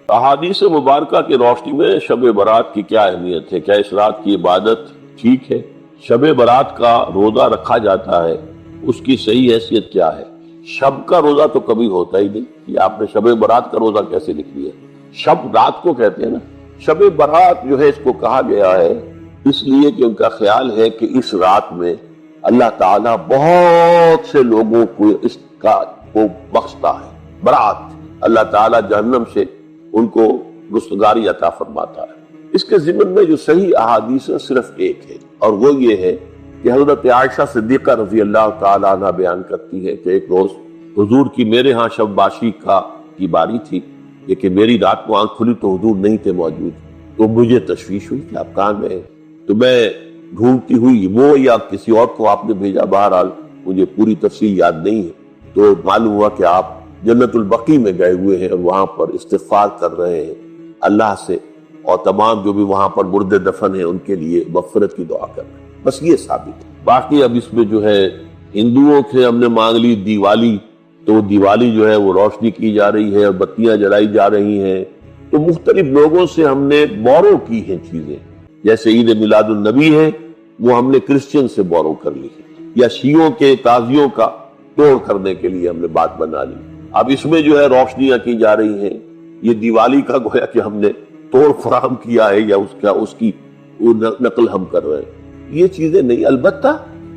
احادیث مبارکہ کی روشنی میں شب برات کی کیا اہمیت ہے؟ کیا اس رات کی عبادت ٹھیک ہے؟ شب برات کا روزہ رکھا جاتا ہے، اس کی صحیح حیثیت کیا ہے؟ شب کا روزہ تو کبھی ہوتا ہی نہیں، یہ آپ نے شب برات کا روزہ کیسے لکھ لیا؟ شب رات کو کہتے ہیں نا، شب برات جو ہے اس کو کہا گیا ہے اس لیے کہ ان کا خیال ہے کہ اس رات میں اللہ تعالیٰ بہت سے لوگوں کو اس کا کو بخشتا ہے۔ برات، اللہ تعالیٰ جہنم سے ان کو رستگاری عطا فرماتا ہے۔ اس کے ضمن میں جو صحیح احادیث صرف ایک ہے، اور وہ یہ ہے کہ حضرت عائشہ صدیقہ رضی اللہ تعالیٰ عنہ بیان کرتی ہے کہ ایک روز حضور کی میرے ہاں شب باشی کی باری تھی، لیکن میری رات کو آنکھ کھلی تو حضور نہیں تھے موجود، تو مجھے تشویش ہوئی کہ آپ کہاں گئے؟ تو میں ڈھونڈتی ہوئی وہ یا کسی اور کو آپ نے بھیجا، بہرحال مجھے پوری تفصیل یاد نہیں ہے، تو معلوم ہوا کہ آپ جنت البقیع میں گئے ہوئے ہیں اور وہاں پر استغفار کر رہے ہیں اللہ سے، اور تمام جو بھی وہاں پر مردے دفن ہیں ان کے لیے مغفرت کی دعا کر رہے ہیں۔ بس یہ ثابت ہے۔ باقی اب اس میں جو ہے ہندوؤں سے ہم نے مانگ لی دیوالی، تو دیوالی جو ہے وہ روشنی کی جا رہی ہے اور بتیاں جلائی جا رہی ہیں، تو مختلف لوگوں سے ہم نے بورو کی ہیں چیزیں، جیسے عید میلاد النبی ہے وہ ہم نے کرسچن سے بورو کر لی ہے، یا شیعوں کے تعزیوں کا توڑ کرنے کے لیے ہم نے بات بنا لی۔ اب اس میں جو ہے روشنیاں کی جا رہی ہیں، یہ دیوالی کا گویا کہ ہم نے توڑ فراہم کیا ہے یا اس کی نقل ہم کر رہے ہیں، یہ چیزیں نہیں۔ البتہ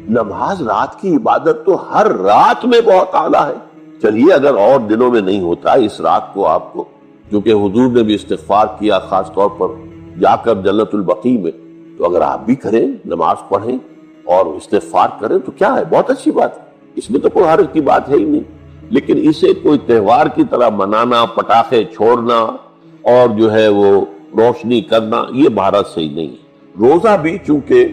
نماز رات کی عبادت تو ہر رات میں بہت اعلیٰ ہے۔ چلیے اگر اور دنوں میں نہیں ہوتا، اس رات کو آپ کو، کیونکہ حضور نے بھی استغفار کیا خاص طور پر جا کر جنت البقیع میں، تو اگر آپ بھی کریں، نماز پڑھیں اور استغفار کریں تو کیا ہے، بہت اچھی بات ہے، اس میں تو کوئی حرج کی بات ہے ہی نہیں۔ لیکن اسے کوئی تہوار کی طرح منانا، پٹاخے چھوڑنا اور جو ہے وہ روشنی کرنا، یہ بھارت صحیح نہیں ہے۔ روزہ بھی چونکہ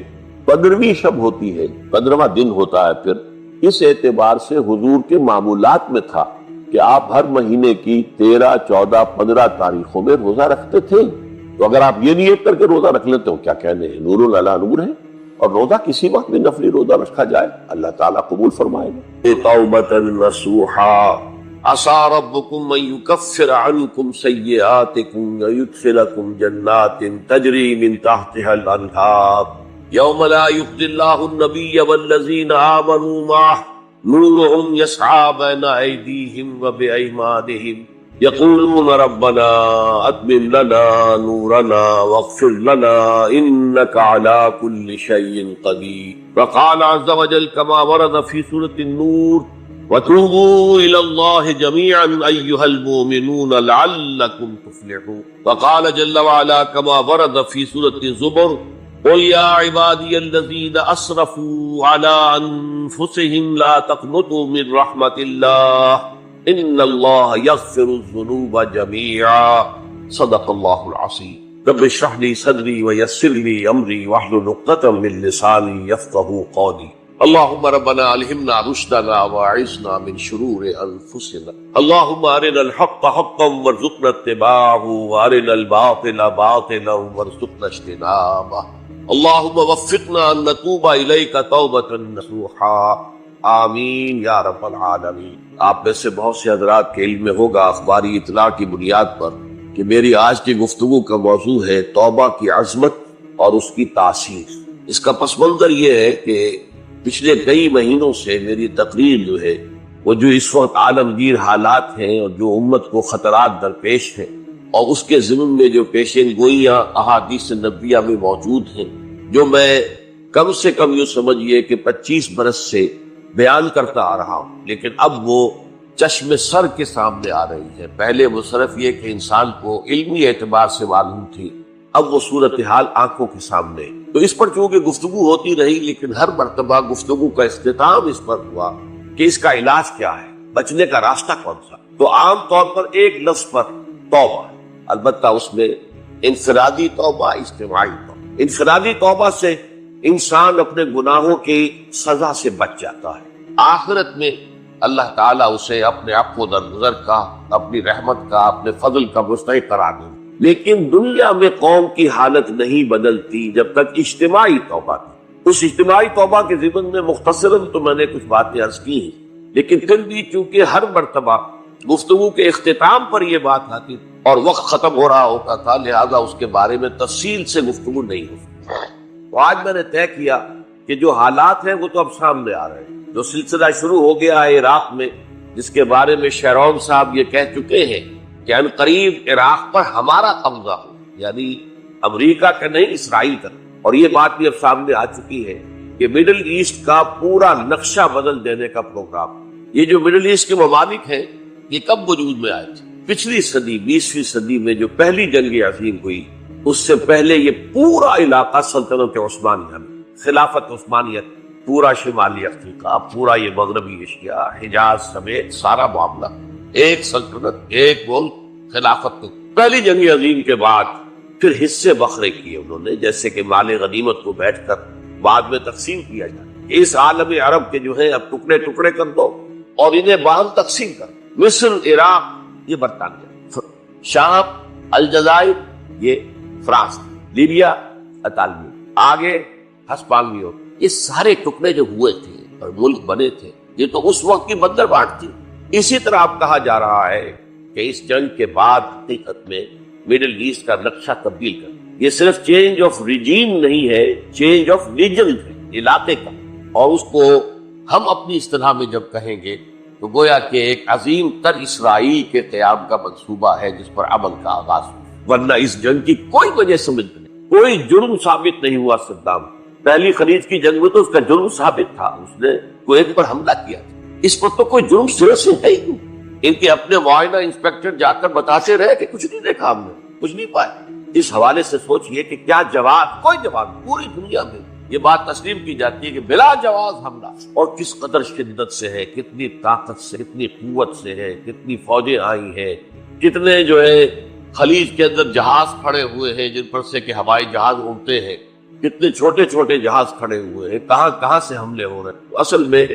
15ویں شب ہوتی ہے، 15واں دن ہوتا ہے، پھر اس اعتبار سے حضور کے معمولات میں تھا کہ آپ ہر مہینے کی 13، 14، 15 تاریخوں میں روزہ رکھتے تھے۔ تو اگر آپ یہ نیت کر کے روزہ رکھ لیتے ہو، کیا کہنے ہیں، نور علی نور ہے۔ اور روزہ کسی وقت بھی نفلی روزہ رکھا جائے، اللہ تعالیٰ قبول فرمائے گا۔ توبۃ نصوحا عسى ربكم ان يكفر عنكم سيئاتكم ويدخلكم جنات تجري من تحتها الانهار يوم لا يخزي الله النبي والذين آمنوا معه نورهم يسعى بين أيديهم وبأيمانهم يقولون ربنا أتمم لنا نورنا واغفر لنا إنك على كل شيء قدير۔ وقال عز وجل كما ورد في سورة النور وتوبوا إلى الله جميعا أيها المؤمنون لعلكم تفلحون۔ وقال جل وعلا كما ورد في سورة الزمر قل يا عبادي الذين أسرفوا على أنفسهم لا تقنطوا من رحمة الله إن الله يغفر الذنوب جميعا صدق الله العظيم۔ رب اشرح لي صدري ويسر لي أمري واحلل عقدة من لساني يفقهوا قولي۔ اللهم ربنا ألهمنا رشدنا واعصمنا من شرور أنفسنا، اللهم أرنا الحق حقا وارزقنا اتباعه وأرنا الباطل باطلا وارزقنا اجتنابه، اللهم وفقنا أن نتوب إليك توبة نصوحا آمین یا رب العالمین۔ آپ میں سے بہت سے حضرات کے علم میں ہوگا اخباری اطلاع کی بنیاد پر کہ میری آج کی گفتگو کا موضوع ہے توبہ کی عظمت اور اس کی تاثیر۔ اس کا پس منظر یہ ہے کہ پچھلے کئی مہینوں سے میری تقریر جو ہے وہ جو اس وقت عالمگیر حالات ہیں اور جو امت کو خطرات درپیش ہیں اور اس کے ضمن میں جو پیشین گوئیاں احادیث نبویہ میں موجود ہیں، جو میں کم سے کم یوں سمجھیے کہ 25 برس سے بیان کرتا آ رہا ہوں، لیکن اب وہ چشم سر کے سامنے آ رہی ہے۔ پہلے وہ صرف یہ کہ انسان کو علمی اعتبار سے معلوم تھی، اب وہ صورتحال آنکھوں کے سامنے۔ تو اس پر چونکہ گفتگو ہوتی رہی، لیکن ہر مرتبہ گفتگو کا اختتام اس پر ہوا کہ اس کا علاج کیا ہے، بچنے کا راستہ کون سا۔ تو عام طور پر ایک لفظ پر توبہ، البتہ اس میں انفرادی توبہ، اجتماعی توبہ۔ انفرادی توبہ سے انسان اپنے گناہوں کی سزا سے بچ جاتا ہے، آخرت میں اللہ تعالیٰ اسے اپنے عفو و درگزر کا، اپنی رحمت کا، اپنے فضل کا مستحق قرار دے۔ لیکن دنیا میں قوم کی حالت نہیں بدلتی جب تک اجتماعی توبہ کی۔ اس اجتماعی توبہ کے ضمن میں مختصراً تو میں نے کچھ باتیں عرض کی ہیں، لیکن پھر بھی چونکہ ہر مرتبہ گفتگو کے اختتام پر یہ بات آتی اور وقت ختم ہو رہا ہوتا تھا، لہذا اس کے بارے میں تفصیل سے گفتگو نہیں ہوتی۔ تو آج میں نے طے کیا کہ جو حالات ہیں وہ تو اب سامنے آ رہے ہیں۔ جو سلسلہ شروع ہو گیا ہے عراق میں، جس کے بارے میں شیرون صاحب یہ کہہ چکے ہیں کہ ان قریب عراق پر ہمارا قبضہ ہو، یعنی امریکہ کا نہیں اسرائیل کا، اور یہ بات بھی اب سامنے آ چکی ہے کہ مڈل ایسٹ کا پورا نقشہ بدل دینے کا پروگرام۔ یہ جو مڈل ایسٹ کے ممالک ہیں یہ کب وجود میں آئے تھے؟ پچھلی صدی 20ویں صدی میں جو پہلی جنگ عظیم ہوئی، اس سے پہلے یہ پورا علاقہ سلطنت عثمانیہ میں، خلافت عثمانیہ، پورا شمالی افریقہ، پورا یہ مغربی ایشیا، حجاز سمیت سارا معاملہ ایک سلطنت، ایک ملک، خلافت۔ پہلی جنگ عظیم کے بعد پھر حصے بکھرے کیے انہوں نے، جیسے کہ مال غنیمت کو بیٹھ کر بعد میں تقسیم کیا جائے۔ اس عالم عرب کے جو ہے اب ٹکڑے ٹکڑے کر دو اور انہیں باہم تقسیم کر، مصر، عراق یہ برطانیہ، شام، الجزائر یہ فرانس، لیبیا اطالوی، آگے ہسپانویوں، یہ سارے ٹکڑے جو ہوئے تھے اور ملک بنے تھے، یہ تو اس وقت کی بندر بانٹ تھی۔ اسی طرح اب کہا جا رہا ہے کہ اس جنگ کے بعد حقیقت میں مڈل ایسٹ کا نقشہ تبدیل کر، یہ صرف چینج آف ریجیم نہیں ہے، چینج آف ریجن ہے علاقے کا، اور اس کو ہم اپنی اصطلاح میں جب کہیں گے تو گویا کہ ایک عظیم تر اسرائیل کے قیام کا منصوبہ ہے جس پر عمل کا آغاز ہوا۔ ورنہ اس جنگ کی کوئی وجہ سمجھ نہیں، کوئی جرم ثابت نہیں ہوا صدام۔ پہلی خلیج کی جنگ میں تو اس کا جرم ثابت تھا، اس نے کویت پر حملہ کیا تھا، اس پر تو کوئی جرم سرے سے ہے ہی نہیں۔ ان کے اپنے معائنہ انسپیکٹر جا کر بتاتے رہے کہ کچھ نہیں دیکھا ہم نے، کچھ نہیں پائے۔ اس حوالے سے سوچئے کہ کیا جواب، کوئی جواب پوری دنیا میں یہ بات تسلیم کی جاتی ہے کہ بلا جواز حملہ، اور کس قدر شدت سے ہے، کتنی طاقت سے، کتنی قوت سے ہے، کتنی فوجیں آئی ہیں، کتنے جو ہے خلیج کے اندر جہاز کھڑے ہوئے ہیں جن پر سے کہ ہوائی جہاز اڑتے ہیں، کتنے چھوٹے چھوٹے جہاز کھڑے ہوئے ہیں، کہاں کہاں سے حملے ہو رہے ہیں۔ اصل میں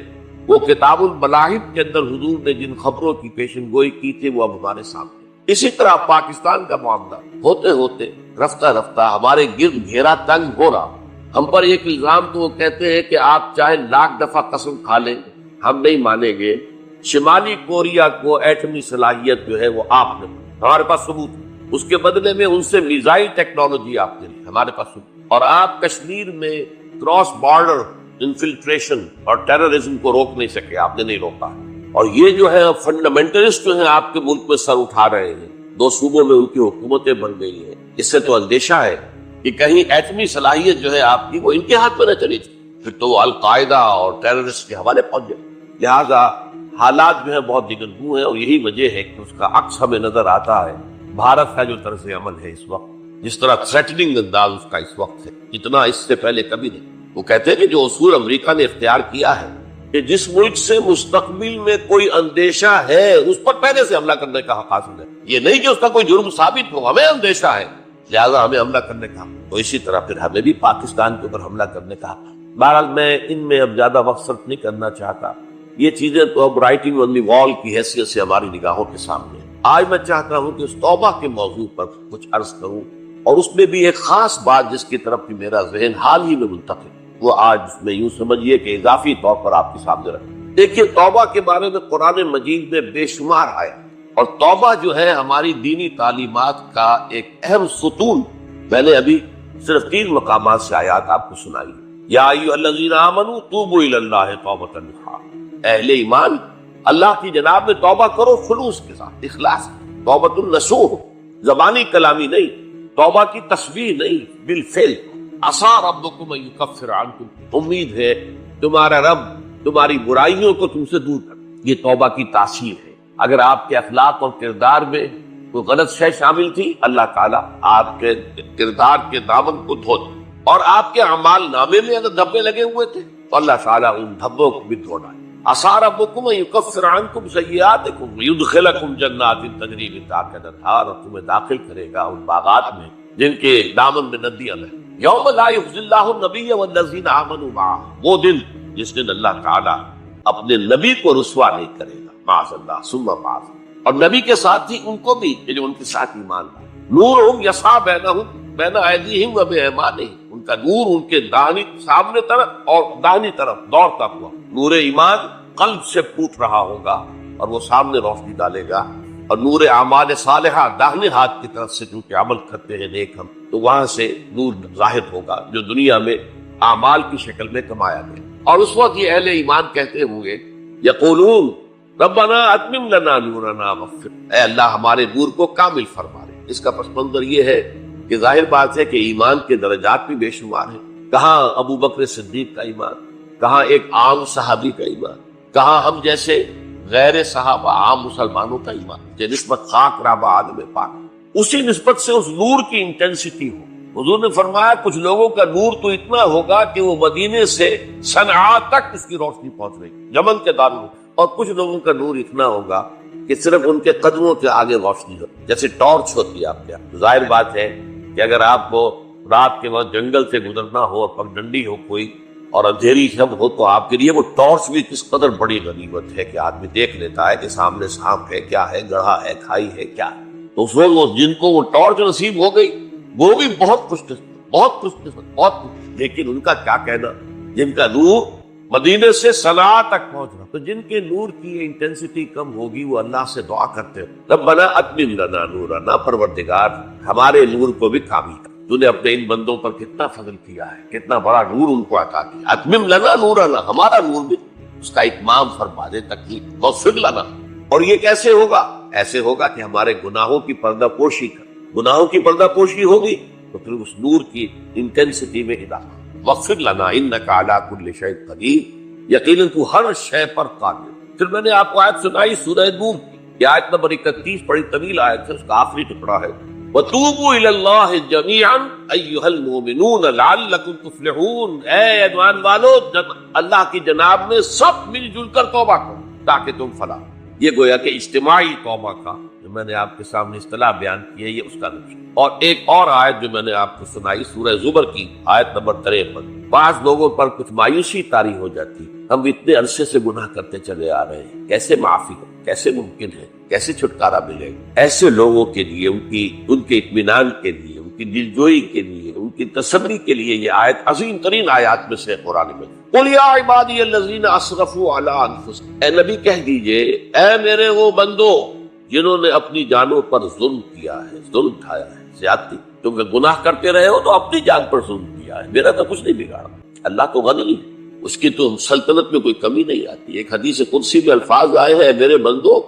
وہ کتاب الملاحب کے اندر حضور نے جن خبروں کی پیشن گوئی کی تھی وہ اب ہمارے سامنے۔ اسی طرح پاکستان کا معاملہ ہوتے ہوتے رفتہ رفتہ ہمارے گرد گھیرا تنگ ہو رہا۔ ہم پر ایک الزام تو وہ کہتے ہیں کہ آپ چاہے لاکھ دفعہ قسم کھا لیں ہم نہیں مانیں گے، شمالی کوریا کو ایٹمی صلاحیت جو ہے وہ آپ نے، ہمارے پاس ثبوت ہے، اس کے بدلے میں ان سے میزائل ٹیکنالوجی آپ نے لی، ہمارے پاس ثبوت، اور آپ کشمیر میں کراس بارڈر انفلٹریشن اور ٹیررزم کو روک نہیں سکے، آپ نے نہیں روکا۔ اور یہ جو ہے فنڈامنٹلسٹ جو ہیں آپ کے ملک میں سر اٹھا رہے ہیں، 2 صوبوں میں ان کی حکومتیں بن گئی ہیں، اس سے تو اندیشہ ہے کہ کہیں ایٹمی صلاحیت جو ہے آپ کی وہ ان کے ہاتھ میں نہ چلی جائے، پھر تو وہ القاعدہ اور ٹیررسٹ کے حوالے پہنچ جائے۔ لہذا حالات جو ہے بہت دگرگوں ہیں، اور یہی وجہ ہے کہ اس کا عکس ہمیں نظر آتا ہے۔ بھارت کا جو طرز عمل ہے اس وقت، جس طرح تھریٹننگ انداز اس کا اس وقت ہے، اتنا اس سے پہلے کبھی نہیں۔ وہ کہتے ہیں کہ جو اصول امریکہ نے اختیار کیا ہے کہ جس ملک سے مستقبل میں کوئی اندیشہ ہے اس پر پہلے سے حملہ کرنے کا حق حاصل ہے، یہ نہیں کہ اس کا کوئی جرم ثابت ہو، ہمیں اندیشہ ہے لہذا ہمیں حملہ کرنے کا، تو اسی طرح پھر ہمیں بھی پاکستان کے اوپر حملہ کرنے کا۔ بہرحال میں ان میں اب زیادہ وقت صرف نہیں کرنا چاہتا، یہ چیزیں تو اب رائٹنگ آن دی وال کی حیثیت سے ہماری نگاہوں کے سامنے ہیں۔ آج میں چاہتا ہوں کہ اس توبہ کے موضوع پر کچھ عرض کروں، اور اس میں بھی ایک خاص بات جس کی طرف بھی میرا ذہن حال ہی میں منتقل، وہ آج میں یوں سمجھیے کہ اضافی طور پر آپ کے سامنے رکھیں۔ دیکھیے توبہ کے بارے میں قرآن مجید میں بے شمار آیا، اور توبہ جو ہے ہماری دینی تعلیمات کا ایک اہم ستون۔ میں نے ابھی صرف 3 مقامات سے آیات آپ کو سنائی۔ یا ایھا الذین آمنوا توبوا الی اللہ توبۃ نصوحا، اہل ایمان اللہ کی جناب میں توبہ کرو خلوص کے ساتھ، اخلاص، توبۃ النصوح، زبانی کلامی نہیں، توبہ کی تسبیح نہیں، بالفعل۔ عسیٰ ربکم ان یکفر عنکم، امید ہے تمہارا رب تمہاری برائیوں کو تم سے دور کر۔ یہ توبہ کی تاثیر ہے۔ اگر آپ کے اخلاق اور کردار میں کوئی غلط شے شامل تھی، اللہ تعالیٰ آپ کے کردار کے دامن کو دھو دے، اور آپ کے اعمال نامے میں اگر دھبے لگے ہوئے تھے تو اللہ تعالیٰ ان دھبوں کو بھی دھو ڈالے۔ عسیٰ ربکم ان یکفر عنکم سیئاتکم ویدخلکم جنات تجری من تحتہا الانہار، اور تمہیں داخل کرے گا ان باغات میں جن کے دامن میں ندیاں بہیں۔ یوم لا یخزی اللہ النبی والذین آمنوا معہ، وہ دن جس دن اللہ تعالیٰ اپنے نبی کو رسوا نہیں کرے گا، معاذ اللہ ثم معاذ، اور نبی کے ساتھ ہی ان کو بھی جو ان کے ساتھ ایمان لائے۔ نورہم یسعی بین ایدیہم و بایمانہم، ان کا نور ان کے داہنی سامنے طرف اور داہنی طرف دوڑتا ہوا، نور ایمان قلب سے پھوٹ رہا ہوگا، اور وہ سامنے روشنی ڈالے گا، اور نور اعمال صالحہ داہنے ہاتھ کی طرف سے کیونکہ عمل کرتے ہیں نیک ہم، تو وہاں سے نور ظاہر ہوگا جو دنیا میں اعمال کی شکل میں کمایا گیا۔ اور اس وقت یہ اہل ایمان کہتے ہوئے یقولون ربنا اتمم لنا نورنا واغفر، اے اللہ ہمارے نور کو کامل فرما دے۔ اس کا پس منظر یہ ہے کہ ظاہر بات ہے کہ ایمان کے درجات بھی بے شمار ہیں، کہاں ابو بکر صدیق کا ایمان، کہاں ایک عام صحابی کا ایمان، کہاں ہم جیسے غیر صحابہ عام مسلمانوں کا ایمان، کہ نسبت خاک رابع آدم پاک، اسی نسبت سے اس نور کی انٹینسٹی ہو۔ حضور نے فرمایا کچھ لوگوں کا نور تو اتنا ہوگا کہ وہ مدینے سے صنعاء تک اس کی روشنی پہنچ رہی، یمن کے دارالعلوم، اور کچھ لوگوں کا نور اتنا ہوگا کہ صرف ان کے قدموں کے آگے روشنی ہو، جیسے ٹارچ ہوتی ہے آپ کے یہاں۔ ظاہر بات ہے کہ اگر آپ کو رات کے وقت جنگل سے گزرنا ہو اور پگڈنڈی ہو کوئی اور اندھیری شب ہو، تو آپ کے لیے وہ ٹارچ بھی کس قدر بڑی غنیمت ہے کہ آدمی دیکھ لیتا ہے کہ سامنے سانپ ہے، کیا ہے، گڑھا ہے، کھائی ہے، کیا ہے۔ تو اس وقت جن کو وہ ٹارچ نصیب ہو گئی وہ بھی بہت خوش قسمت، بہت خوش قسمت، بہت خوش۔ لیکن ان کا کیا کہنا جن کا نور مدینے سے صنعاء تک پہنچ رہا، تو جن کے نور کی انٹینسٹی کم ہوگی وہ اللہ سے دعا کرتے ہیں ربنا اتمم لنا نورنا، پروردگار ہمارے نور کو بھی کامل کر۔ تو نے اپنے ان بندوں پر کتنا فضل کیا ہے، کتنا بڑا نور ان کو عطا کیا۔ اتمم لنا نورنا، ہمارا نور بھی اس کا اتمام فرما دے، تکلیف واغفر لنا۔ اور یہ کیسے ہوگا؟ ایسے ہوگا کہ ہمارے گناہوں کی پردہ پوشی کر، گناہوں کی پردہ پوشی ہوگی تو پھر اس نور کی انٹینسٹی میں اضافہ۔ واغفر لنا انک علی کل شیء قدیر، یقیناً تو ہر شے پر قادر۔ پھر میں نے آپ کو آیت سنائی سورہ نور کی، یہ آیت نمبر 31، بڑی طویل آیت ہے، اس کا آخری ٹکڑا ہے وَتُوبُوا إِلَى اللَّهِ جَمِيعًا أَيُّهَا الْمُؤْمِنُونَ لَعَلَّكُمْ تُفْلِحُونَ، اے ایمان والو اللہ کی جناب میں سب مل جل کر توبہ کرو تاکہ تم فلاح۔ یہ گویا کہ اجتماعی توبہ کا جو میں نے آپ کے سامنے اصطلاح بیان کی ہے، یہ اس کا نقشہ۔ اور ایک اور آیت جو میں نے آپ کو سنائی سورہ زمر کی آیت نمبر 53، بعض لوگوں پر کچھ مایوسی طاری ہو جاتی، ہم اتنے عرصے سے گناہ کرتے چلے آ رہے ہیں، کیسے معافی ہو، کیسے ممکن ہے، کیسے چھٹکارا ملے گا؟ ایسے لوگوں کے لیے ان کے اطمینان کے لیے، ان کی دلجوئی کے لیے، ان کی تسلی کے لیے یہ آیت عظیم ترین آیات میں سے قرآن میں۔ قل یا عبادی الذین اسرفوا علی انفسہم، اے نبی کہہ دیجئے اے میرے وہ بندو جنہوں نے اپنی جانوں پر ظلم کیا ہے، ظلم اٹھایا ہے، زیادتی۔ تم گناہ کرتے رہے ہو تو اپنی جان پر ظلم کیا ہے، میرا تو کچھ نہیں بگاڑا۔ اللہ تو غنی ہے، اس کی تو سلطنت میں کوئی کمی نہیں آتی۔ ایک حدیث قدسی میں الفاظ آئے ہیں میرے بندو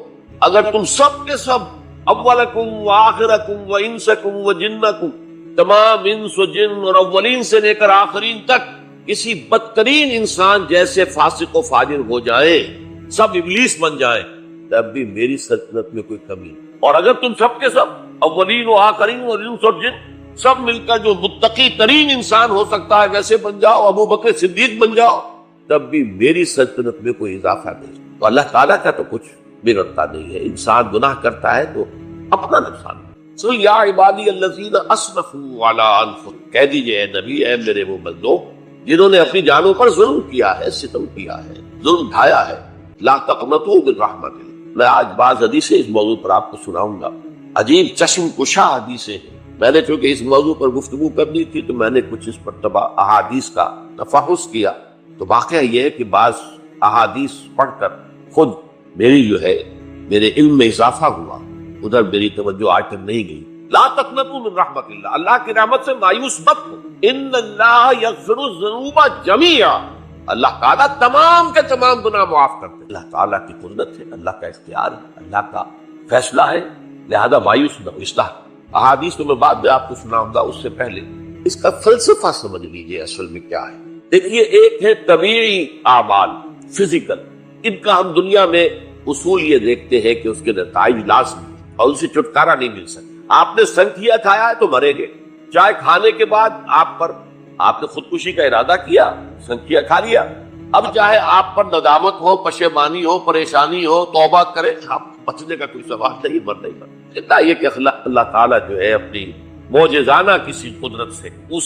اگر تم سب کے سب اولکم و آخرکم و انسکم و جنکم، تمام انس و جن اور اولین سے لے کر آخرین تک کسی بدترین انسان جیسے فاسق و فاجر ہو جائے، سب ابلیس بن جائے، تب بھی میری سلطنت میں کوئی کمی نہیں۔ اور اگر تم سب کے سب اولین و آخرین اور انس اور جن سب مل کر جو متقی ترین انسان ہو سکتا ہے ویسے بن جاؤ، ابو بکر صدیق بن جاؤ، تب بھی میری سلطنت میں کوئی اضافہ نہیں۔ تو اللہ تعالیٰ کا تو کچھ بگڑتا نہیں ہے، انسان گناہ کرتا ہے تو اپنا نقصان۔ سو یا عبادی الذین اسرفوا علی انفسہم، کہہ دیجئے اے نبی اے میرے وہ بندو جنہوں نے اپنی جانوں پر ظلم کیا ہے، ستم کیا ہے، ظلم ڈھایا ہے، لا تقنطوا من رحمت اللہ۔ میں آج بعض حدیثیں اس موضوع پر آپ کو سناؤں گا، عجیب چشم کشا حدیثیں ہیں۔ میں نے چونکہ اس موضوع پر گفتگو کرنی تھی تو میں نے کچھ اس پر احادیث کا تفحص کیا، تو واقعہ یہ ہے کہ بعض احادیث پڑھ کر خود میری جو ہے میرے علم میں اضافہ ہوا، ادھر میری توجہ آج تک نہیں گئی۔ لا تقنطوا من رحمت اللہ، اللہ کی رحمت سے مایوس مت ہو۔ ان اللہ یغفر الذنوب جميعا، اللہ تعالیٰ تمام کے تمام گناہ معاف کرتے ہیں۔ اللہ تعالیٰ کی قدرت ہے، اللہ کا اختیار ہے، اللہ کا فیصلہ ہے، لہذا مایوس نہ ہو۔ اصلاح احادیث تو میں بعد میں آپ کو سناؤں گا، اس سے پہلے اس کا فلسفہ سمجھ لیجئے اصل میں کیا ہے۔ دیکھیے ایک ہے طبیعی اعمال، فزیکل، ان کا ہم دنیا میں اصول یہ دیکھتے ہیں کہ اس کے نتائج لازمی اور ان سے چھٹکارا نہیں مل سکتا۔ آپ نے سنکھیا کھایا ہے تو مرے گے، چائے کھانے کے بعد آپ نے خودکشی کا ارادہ کیا، سنکھیا کھا لیا، اب چاہے آپ پر ندامت ہو، پشیمانی ہو، پریشانی ہو، توبہ کرے، آپ بچنے کا کوئی سوال نہیں، مرنا ہی مرنا۔ اتنا یہ کہ اللہ تعالیٰ جو ہے اپنی معجزانہ کسی قدرت سے اس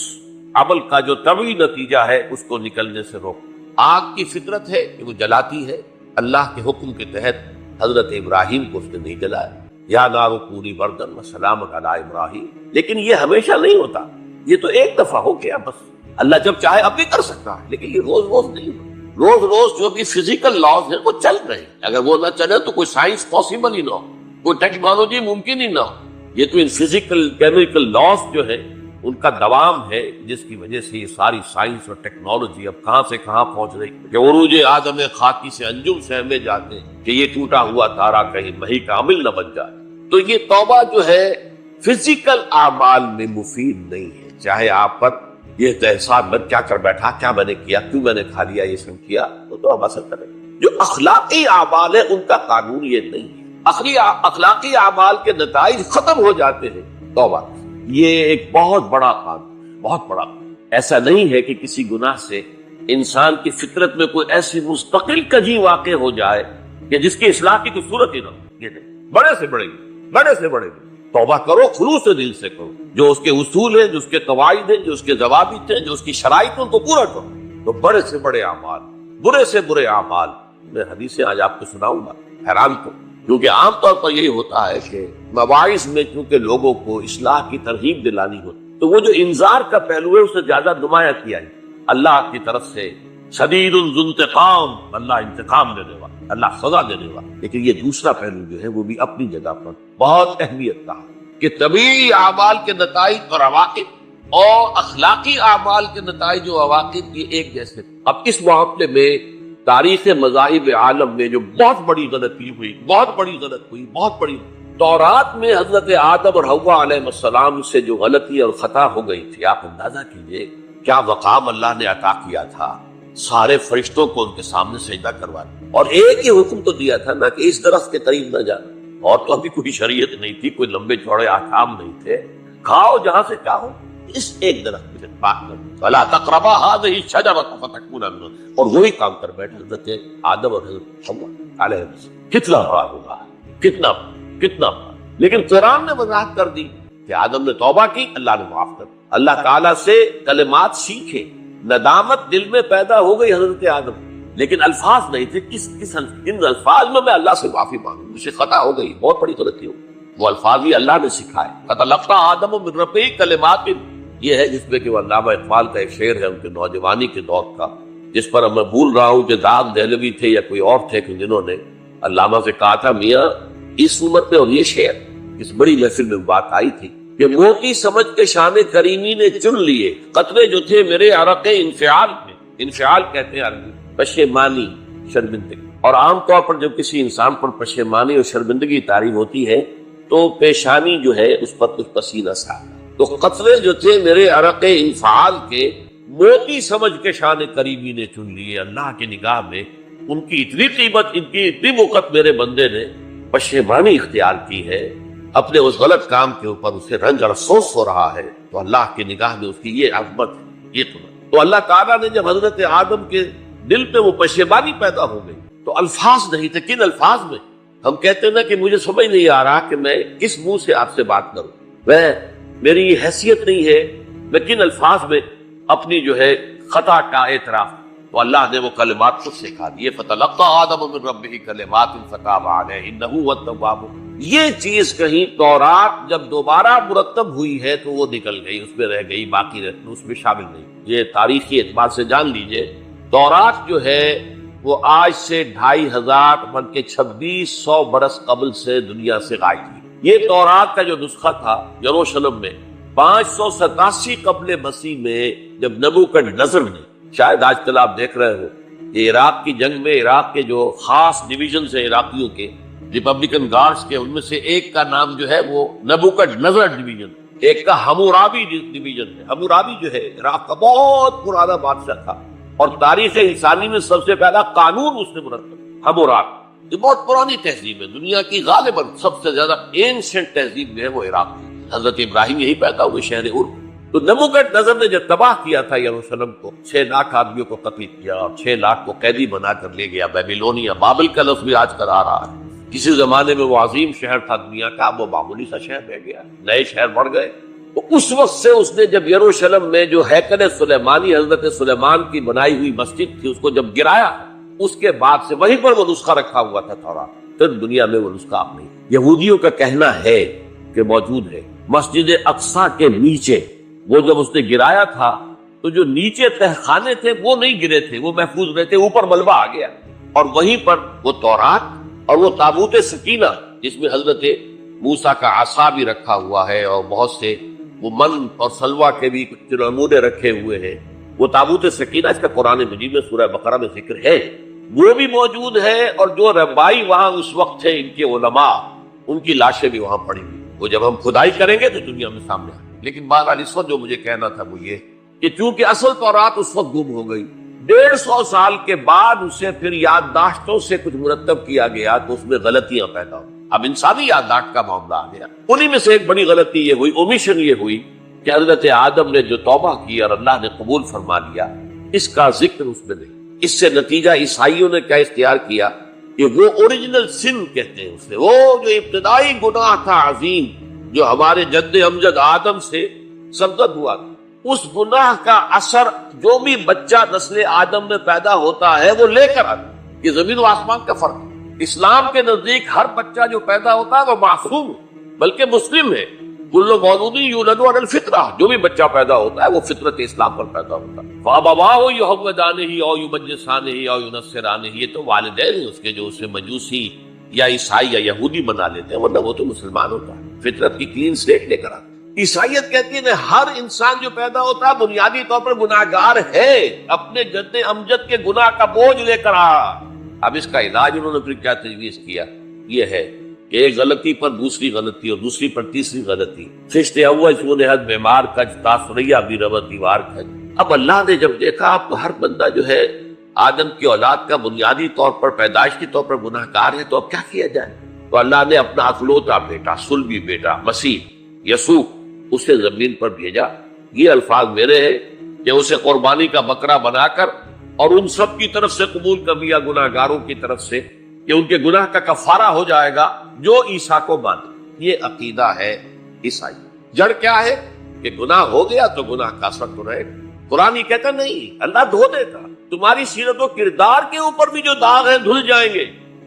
عمل کا جو طبعی نتیجہ ہے اس کو نکلنے سے روک۔ آگ کی فطرت ہے کہ وہ جلاتی ہے، اللہ کے حکم کے تحت حضرت ابراہیم کو اس نے نہیں جلایا، یا نار کونی بردن وسلام علی ابراہیم۔ لیکن یہ ہمیشہ نہیں ہوتا، یہ تو ایک دفعہ ہو گیا بس۔ اللہ جب چاہے اب بھی کر سکتا ہے، لیکن یہ روز روز نہیں ہوتا۔ روز روز جو بھی فزیکل لاز ہیں وہ چل رہے ہیں، اگر وہ نہ چلے تو کوئی سائنس پاسبل ہی نہ ہو، کوئی ٹیکنالوجی ممکن ہی نہ ہو۔ یہ تو ان فزیکل کیمیکل لاز جو ہے ان کا دوام ہے، جس کی وجہ سے یہ ساری سائنس اور ٹیکنالوجی اب کہاں سے کہاں پہنچ رہی کہ عروج آدم خاکی سے انجم سہمے جاتے ہیں کہ یہ ٹوٹا ہوا تارا کہیں مہی کا عمل نہ بن جائے۔ تو یہ توبہ جو ہے فزیکل اعمال میں مفید نہیں ہے، چاہے آپ پر یہ احساس میں کیا کر بیٹھا، کیا میں نے کیا، کیوں میں نے کھا لیا، یہ سب کیا، تو ہم اثر کریں۔ جو اخلاقی اعمال ہے ان کا قانون یہ نہیں ہے، اخلاقی اعمال کے نتائج ختم ہو جاتے ہیں توبہ۔ یہ ایک بہت بڑا قانون، بہت بڑا۔ ایسا نہیں ہے کہ کسی گناہ سے انسان کی فطرت میں کوئی ایسی مستقل کجی واقع ہو جائے کہ جس کی اصلاح کی کوئی صورت ہی نہ ہو۔ یہ نہیں، بڑے سے بڑے بڑے سے بڑے توبہ کرو، خلوص دل سے کرو، جو اس کے اصول ہیں، جو اس کے قواعد ہیں، جو اس کے ضوابط ہیں، جو اس کی شرائط ہیں، ان کو پورا کرو۔ تو بڑے سے بڑے اعمال، برے سے برے اعمال، میں حدیثیں آج آپ کو سناؤں گا، حیران کو، کیونکہ عام طور پر یہی ہوتا ہے کہ مواعظ میں چونکہ لوگوں کو اصلاح کی ترغیب دلانی ہوتی تو وہ جو انذار کا پہلو ہے اسے زیادہ نمایاں کیا ہے۔ اللہ کی طرف سے شدید ذو انتقام، اللہ انتقام دینے والا، اللہ سزا دینے والا۔ لیکن یہ دوسرا پہلو جو ہے وہ بھی اپنی جگہ پر بہت اہمیت کا ہے کہ طبیعی اعمال کے نتائج اور عواقب اور اخلاقی اعمال کے نتائج و عواقب یہ ایک جیسے۔ اب اس معاملے میں تاریخ مذاہب عالم میں جو بہت بڑی غلطی ہوئی، بہت بڑی تورات میں حضرت آدم اور حوا علیہ السلام سے جو غلطی اور خطا ہو گئی تھی، آپ اندازہ کیجئے کیا مقام اللہ نے عطا کیا تھا، سارے فرشتوں کو ان کے سامنے سجدہ کروایا، اور ایک ہی حکم تو دیا تھا نا کہ اس درخت کے قریب نہ جانا، اور تو ابھی کوئی شریعت نہیں تھی، کوئی لمبے چوڑے احکام نہیں تھے، کھاؤ جہاں سے چاہو، اس ایک درخت میں بات کرو، فلا تقربا هذه الشجرة فتكونا من، اور وہی کام کر بیٹھے حضرت آدم اور حضرت حوا علیہ السلام۔ کتنا بڑا ہوگا، کتنا بڑا۔ لیکن قرآن نے وضاحت کر دی کہ آدم نے توبہ کی، اللہ نے معاف کر، اللہ تعالیٰ سے کلمات سیکھے، ندامت دل میں پیدا ہو گئی حضرت آدم، لیکن الفاظ نہیں تھے، کن الفاظ میں اللہ سے معافی مانگوں، مجھ سے خطا ہو گئی، بہت بڑی غلطی ہو گئی، وہ الفاظ بھی اللہ نے سکھائے۔ فتلقى آدم من ربه کلمات، یہ ہے جس میں کہ وہ علامہ اقبال کا ایک شعر ہے ان کے نوجوانی کے دور کا، جس پر میں بھول رہا ہوں کہ داد دہلوی تھے یا کوئی اور تھے کہ جنہوں نے علامہ سے کہا تھا میاں اس عمر میں، اور یہ شعر اس بڑی محفل میں بات آئی تھی کہ موتی سمجھ کے شان کریمی نے چن لیے قطرے جو تھے میرے عرق انفعال میں۔ انفعال کہتے ہیں عربی پشیمانی، شرمندگی، اور عام طور پر جب کسی انسان پر پشیمانی اور شرمندگی طاری ہوتی ہے تو پیشانی جو ہے اس پر کچھ پسینہ سا، تو قطرے جو تھے میرے عرق انفعال کے موتی سمجھ کے شان کریمی نے چن لیے۔ اللہ کی نگاہ میں ان کی اتنی قیمت، ان کی اتنی وقت میرے بندے نے پشیمانی اختیار کی ہے، اپنے اس غلط کام کے اوپر اسے رنج اور افسوس ہو رہا ہے، تو اللہ کی نگاہ میں اس کی یہ عظمت ہے، یہ قدرت۔ تو اللہ تعالیٰ نے جب حضرت آدم کے دل پہ وہ پشیمانی پیدا ہو گئی تو الفاظ نہیں تھے، کن الفاظ میں؟ ہم کہتے ہیں نا کہ مجھے سمجھ نہیں آ رہا کہ میں کس منہ سے آپ سے بات کروں، میری یہ حیثیت نہیں ہے، میں کن الفاظ میں اپنی جو ہے خطا کا اعتراف، تو اللہ نے وہ کلمات خود سکھا دیے، فتلقى آدم من ربه کلمات فتاب علیہ انہ هو التواب۔ یہ چیز کہیں تورات جب دوبارہ مرتب ہوئی ہے تو وہ نکل گئی، اس میں رہ گئی، باقی اس میں شامل نہیں۔ یہ تاریخی اعتبار سے جان لیجئے، تورات جو ہے وہ آج سے 2500 بلکہ 2600 برس قبل سے دنیا سے غائب تھی۔ یہ تورات کا جو نسخہ تھا یروشلم میں 587 قبل مسیح میں جب نبوکدنضر نے، شاید آج کل آپ دیکھ رہے ہو یہ عراق کی جنگ میں عراق کے جو خاص ڈویژنز ہیں عراقیوں کے، ریپبلکن گارڈز کے، ان میں سے ایک کا نام جو ہے وہ نبوکدنضر ڈویژن، ایک کا حمورابی ڈویژن ہے۔ حمورابی جو ہے عراق کا بہت پرانا بادشاہ تھا اور تاریخ انسانی میں سب سے پہلا قانون اس نے مرتب، حمورابی۔ یہ بہت پرانی تہذیب ہے، دنیا کی غالباً سب سے زیادہ اینشنٹ تہذیب جو ہے وہ عراق کی۔ حضرت ابراہیم یہی پیدا ہوئے شہر عرب۔ تو نبوکدنضر نے جب تباہ کیا تھا یروشلم کو، 6 لاکھ آدمیوں کو قتل کیا اور 6 لاکھ کو قیدی بنا کر لے گیا بیبیلونیا، بابل کا لفظ بھی آج کل آ رہا ہے۔ کسی زمانے میں وہ عظیم شہر تھا دنیا کا، اب وہ معمولی سا شہر رہ گیا، نئے شہر بڑھ گئے۔ تو اس وقت سے اس نے جب یروشلم میں جو ہیکل سلیمانی حضرت سلیمان کی بنائی ہوئی مسجد تھی اس کو جب گرایا، اس کے بعد سے وہیں پر وہ نسخہ رکھا ہوا تھا تورات، پھر دنیا میں وہ نسخہ اب نہیں۔ یہودیوں کا کہنا ہے کہ موجود ہے مسجد اقصی کے نیچے، وہ جب اس نے گرایا تھا تو جو نیچے تہخانے تھے وہ نہیں گرے تھے، وہ محفوظ رہتے، اوپر ملبہ آ گیا، اور وہیں پر وہ تورات اور وہ تابوت سکینہ جس میں حضرت موسیٰ کا عصا بھی رکھا ہوا ہے اور بہت سے وہ من اور سلوہ کے بھی کچھ نمونے رکھے ہوئے ہیں، وہ تابوت سکینہ اس کا قرآن مجید میں سورہ بقرہ میں ذکر ہے، وہ بھی موجود ہے، اور جو ربائی وہاں اس وقت تھے ان کے علماء، ان کی لاشیں بھی وہاں پڑی ہوئی، وہ جب ہم کھدائی کریں گے تو دنیا میں سامنے آئیں۔ لیکن بہرحال اس وقت جو مجھے کہنا تھا وہ یہ کہ چونکہ اصل تورات اس وقت گم ہو گئی، 150 سال کے بعد اسے پھر یادداشتوں سے کچھ مرتب کیا گیا تو اس میں غلطیاں پیدا ہوئی، اب انسانی یادداشت کا معاملہ آ گیا۔ انہی میں سے ایک بڑی غلطی یہ ہوئی، اومیشن یہ ہوئی کہ حضرت آدم نے جو توبہ کی اور اللہ نے قبول فرما لیا، اس کا ذکر اس میں نہیں۔ اس سے نتیجہ عیسائیوں نے کیا اختیار کیا کہ وہ اوریجنل سن کہتے ہیں اسے، وہ جو ابتدائی گناہ تھا عظیم جو ہمارے جد امجد آدم سے سرزد ہوا تھا، اس گناہ کا اثر جو بھی بچہ نسل آدم میں پیدا ہوتا ہے وہ لے کر آتا ہے۔ یہ زمین و آسمان کا فرق ہے۔ اسلام کے نزدیک ہر بچہ جو پیدا ہوتا ہے وہ معصوم بلکہ مسلم ہے، کل مولود یولد علی الفطرہ، جو بھی بچہ پیدا ہوتا ہے وہ فطرت اسلام پر پیدا ہوتا ہے۔ فَأَبَوَاهُ يُهَوِّدَانِهِ أَوْ يُمَجِّسَانِهِ أَوْ يُنَصِّرَانِهِ، یہ تو والدین ہیں اس کے جو اسے مجوسی یا عیسائی یا یہودی بنا لیتے ہیں، ورنہ وہ تو مسلمان ہوتا ہے، فطرت کی کلین سلیٹ لے کر آتا ہے۔ عیسائیت کہتی ہے کہ ہر انسان جو پیدا ہوتا ہے بنیادی طور پر گناہگار ہے، اپنے جد امجد کے گناہ کا بوجھ لے کر آ۔ اب اس کا علاج انہوں نے پھر کیا تجویز کیا، یہ ہے کہ ایک غلطی پر دوسری غلطی اور دوسری پر تیسری غلطی، خشت اول سونے حد بیمار کج تاثریہ بھی ربط دیوار کج۔ اب اللہ نے جب دیکھا اب ہر بندہ جو ہے آدم کی اولاد کا بنیادی طور پر پیدائشی طور پر گناہگار ہے، تو اب کیا کیا جائے؟ تو اللہ نے اپنا اکلوتا بیٹا، صلبی بیٹا مسیح یسوع اسے زمین پر بھیجا۔ یہ الفاظ میرے ہیں کہ اسے قربانی کا بکرا بنا کر اور ان سب کی طرف سے قبول کر لیا، گناہگاروں کی طرف سے، کہ ان کے گناہ کا کفارہ ہو جائے گا جو عیسیٰ کو مانے۔ یہ عقیدہ ہے عیسائی۔ جڑ کیا ہے کہ گناہ ہو گیا تو گناہ کا اثر تو رہے گا۔ قرآن یہ کہتا نہیں، اللہ دھو دیتا، تمہاری سیرت و کردار کے اوپر بھی جو داغ ہیں دھل جائیں گے،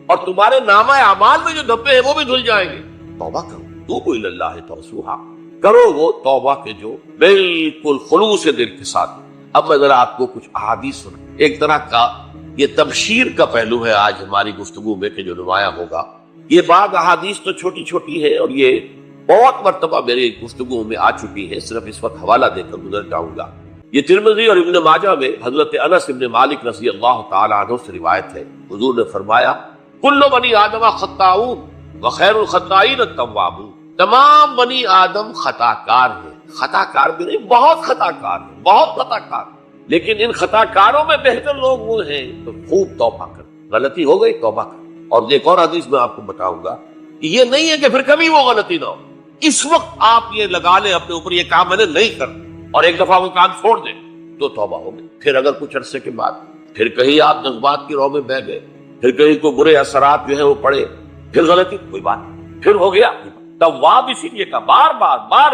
اور تمہارے نامہ اعمال میں جو دھبے ہیں وہ بھی دھل جائیں گے۔ توبہ کرو، توبوا الی اللہ توبہ، کرو وہ توبہ کے جو بالکل خلوص دل کے ساتھ۔ اب میں ذرا آپ کو کچھ احادیث سنا، ایک طرح کا یہ تبشیر کا پہلو ہے آج ہماری گفتگو میں کہ جو نمایاں ہوگا۔ یہ بعض احادیث تو چھوٹی چھوٹی ہے اور یہ بہت مرتبہ میری گفتگو میں آ چکی ہے، صرف اس وقت حوالہ دے کر گزر جاؤں گا۔ یہ ترمذی اور ابن ماجہ میں حضرت انس بن مالک رضی اللہ تعالی عنہ سے روایت ہے، حضور نے فرمایا کل بنی آدم خطاؤون وخیر الخطائین التوابون، تمام بنی آدم خطا کار ہیں، خطا کار بھی نہیں، بہت خطا کار ہیں، بہت خطا کار، لیکن ان خطا کاروں میں بہتر لوگ وہ ہیں تو خوب توبہ کر، غلطی ہو گئی توبہ کر۔ اور ایک اور حدیث میں آپ کو بتاؤں گا کہ یہ نہیں ہے کہ پھر کبھی وہ غلطی نہ ہو، اس وقت آپ یہ لگا لیں اپنے اوپر یہ کام میں نے نہیں کرنا، اور ایک دفعہ وہ کام چھوڑ دیں تو توبہ ہو گئی۔ پھر اگر کچھ عرصے کے بعد پھر کہیں آپ جذبات کی رو میں بہ گئے، پھر کہیں کوئی برے اثرات جو ہیں وہ پڑے، پھر غلطی، کوئی بات پھر ہو گیا، تواب اسی لیے کا بار بار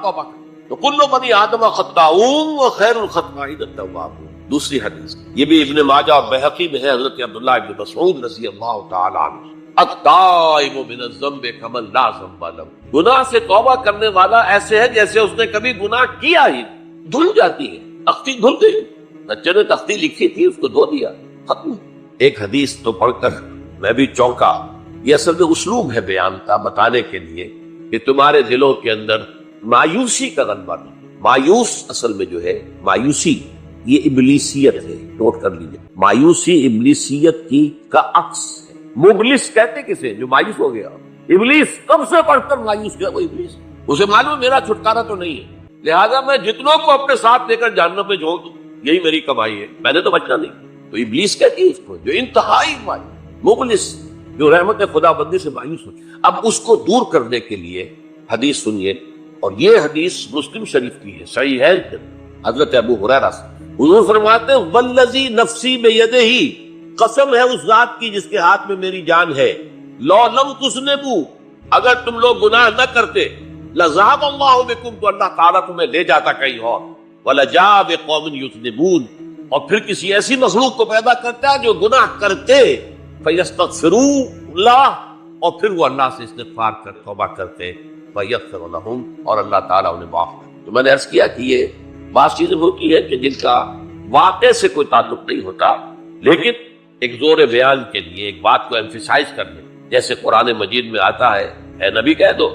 توبہ کر۔ تو کل بنی آدم خطاؤون وخیر الخطائین التوابون۔ دوسری حدیث یہ بھی ابن ماجہ اور بہقی میں ہے، حضرت عبداللہ ابن مسعود رضی اللہ تعالی عنہ، التائب من الذنب کمن لا ذنب له، گناہ سے توبہ کرنے والا ایسے ہے جیسے اس نے کبھی گناہ کیا ہی، دھل جاتی ہے، تختی دھل گئی، بچے نے تختی لکھی تھی اس کو دھو دیا، ختم۔ ایک حدیث تو پڑھ کر میں بھی چونکا، یہ اصل میں اسلوب ہے بیان کا، بتانے کے لیے کہ تمہارے دلوں کے اندر مایوسی کا غلبہ نہیں۔ مایوس اصل میں جو ہے مایوسی یہ ابلیسیت ہے، نوٹ کر لیجئے، مایوسی ابلیسیت کی کا عکس ہے۔ مبلس کہتے کسے جو مایوس ہو گیا، ابلیس کب سے پڑھ کر مایوس کیا، وہ ابلیس، اسے معلوم میرا چھٹکارا تو نہیں ہے، لہذا میں جتنوں کو اپنے ساتھ لے کر جہنم میں جھونک دوں، یہی میری کمائی ہے، میں نے تو بچنا نہیں۔ تو ابلیس کہتی ہے اس کو جو انتہائی مایوس، مبلس، جو رحمت خدا بندی سے مایوس ہو۔ اب اس کو دور کرنے کے لیے حدیث سنیے، اور یہ حدیث مسلم شریف کی ہے، صحیح ہے، حضرت ابو ہریرہ سے حضور فرماتے ہیں والذی نفسی بیدہ، قسم ہے اس ذات کی جس کے ہاتھ میں میری جان ہے، لو لم تذنبوا، اگر تم لوگ گناہ نہ کرتے، لذهب اللہ بکم، تو اللہ تعالیٰ تمہیں لے جاتا کہیں اور، ولجاء بقوم یذنبون، اور پھر کسی ایسی مخلوق کو پیدا کرتا ہے جو گناہ کرتے، فیستغفروا اللہ، اور پھر وہ اللہ سے استغفار کر توبہ کرتے، فیغفر لہم، اور اللہ تعالیٰ انہیں معاف کرے۔ تو میں نے عرض کیا کہ یہ بعض چیزیں ہوتی ہے کہ جن کا واقع سے کوئی تعلق نہیں ہوتا، لیکن ایک زور بیان کے لیے ایک بات کو ایمفیسائز کرنے، جیسے قرآن مجید میں آتا ہے، اے نبی کہہ دو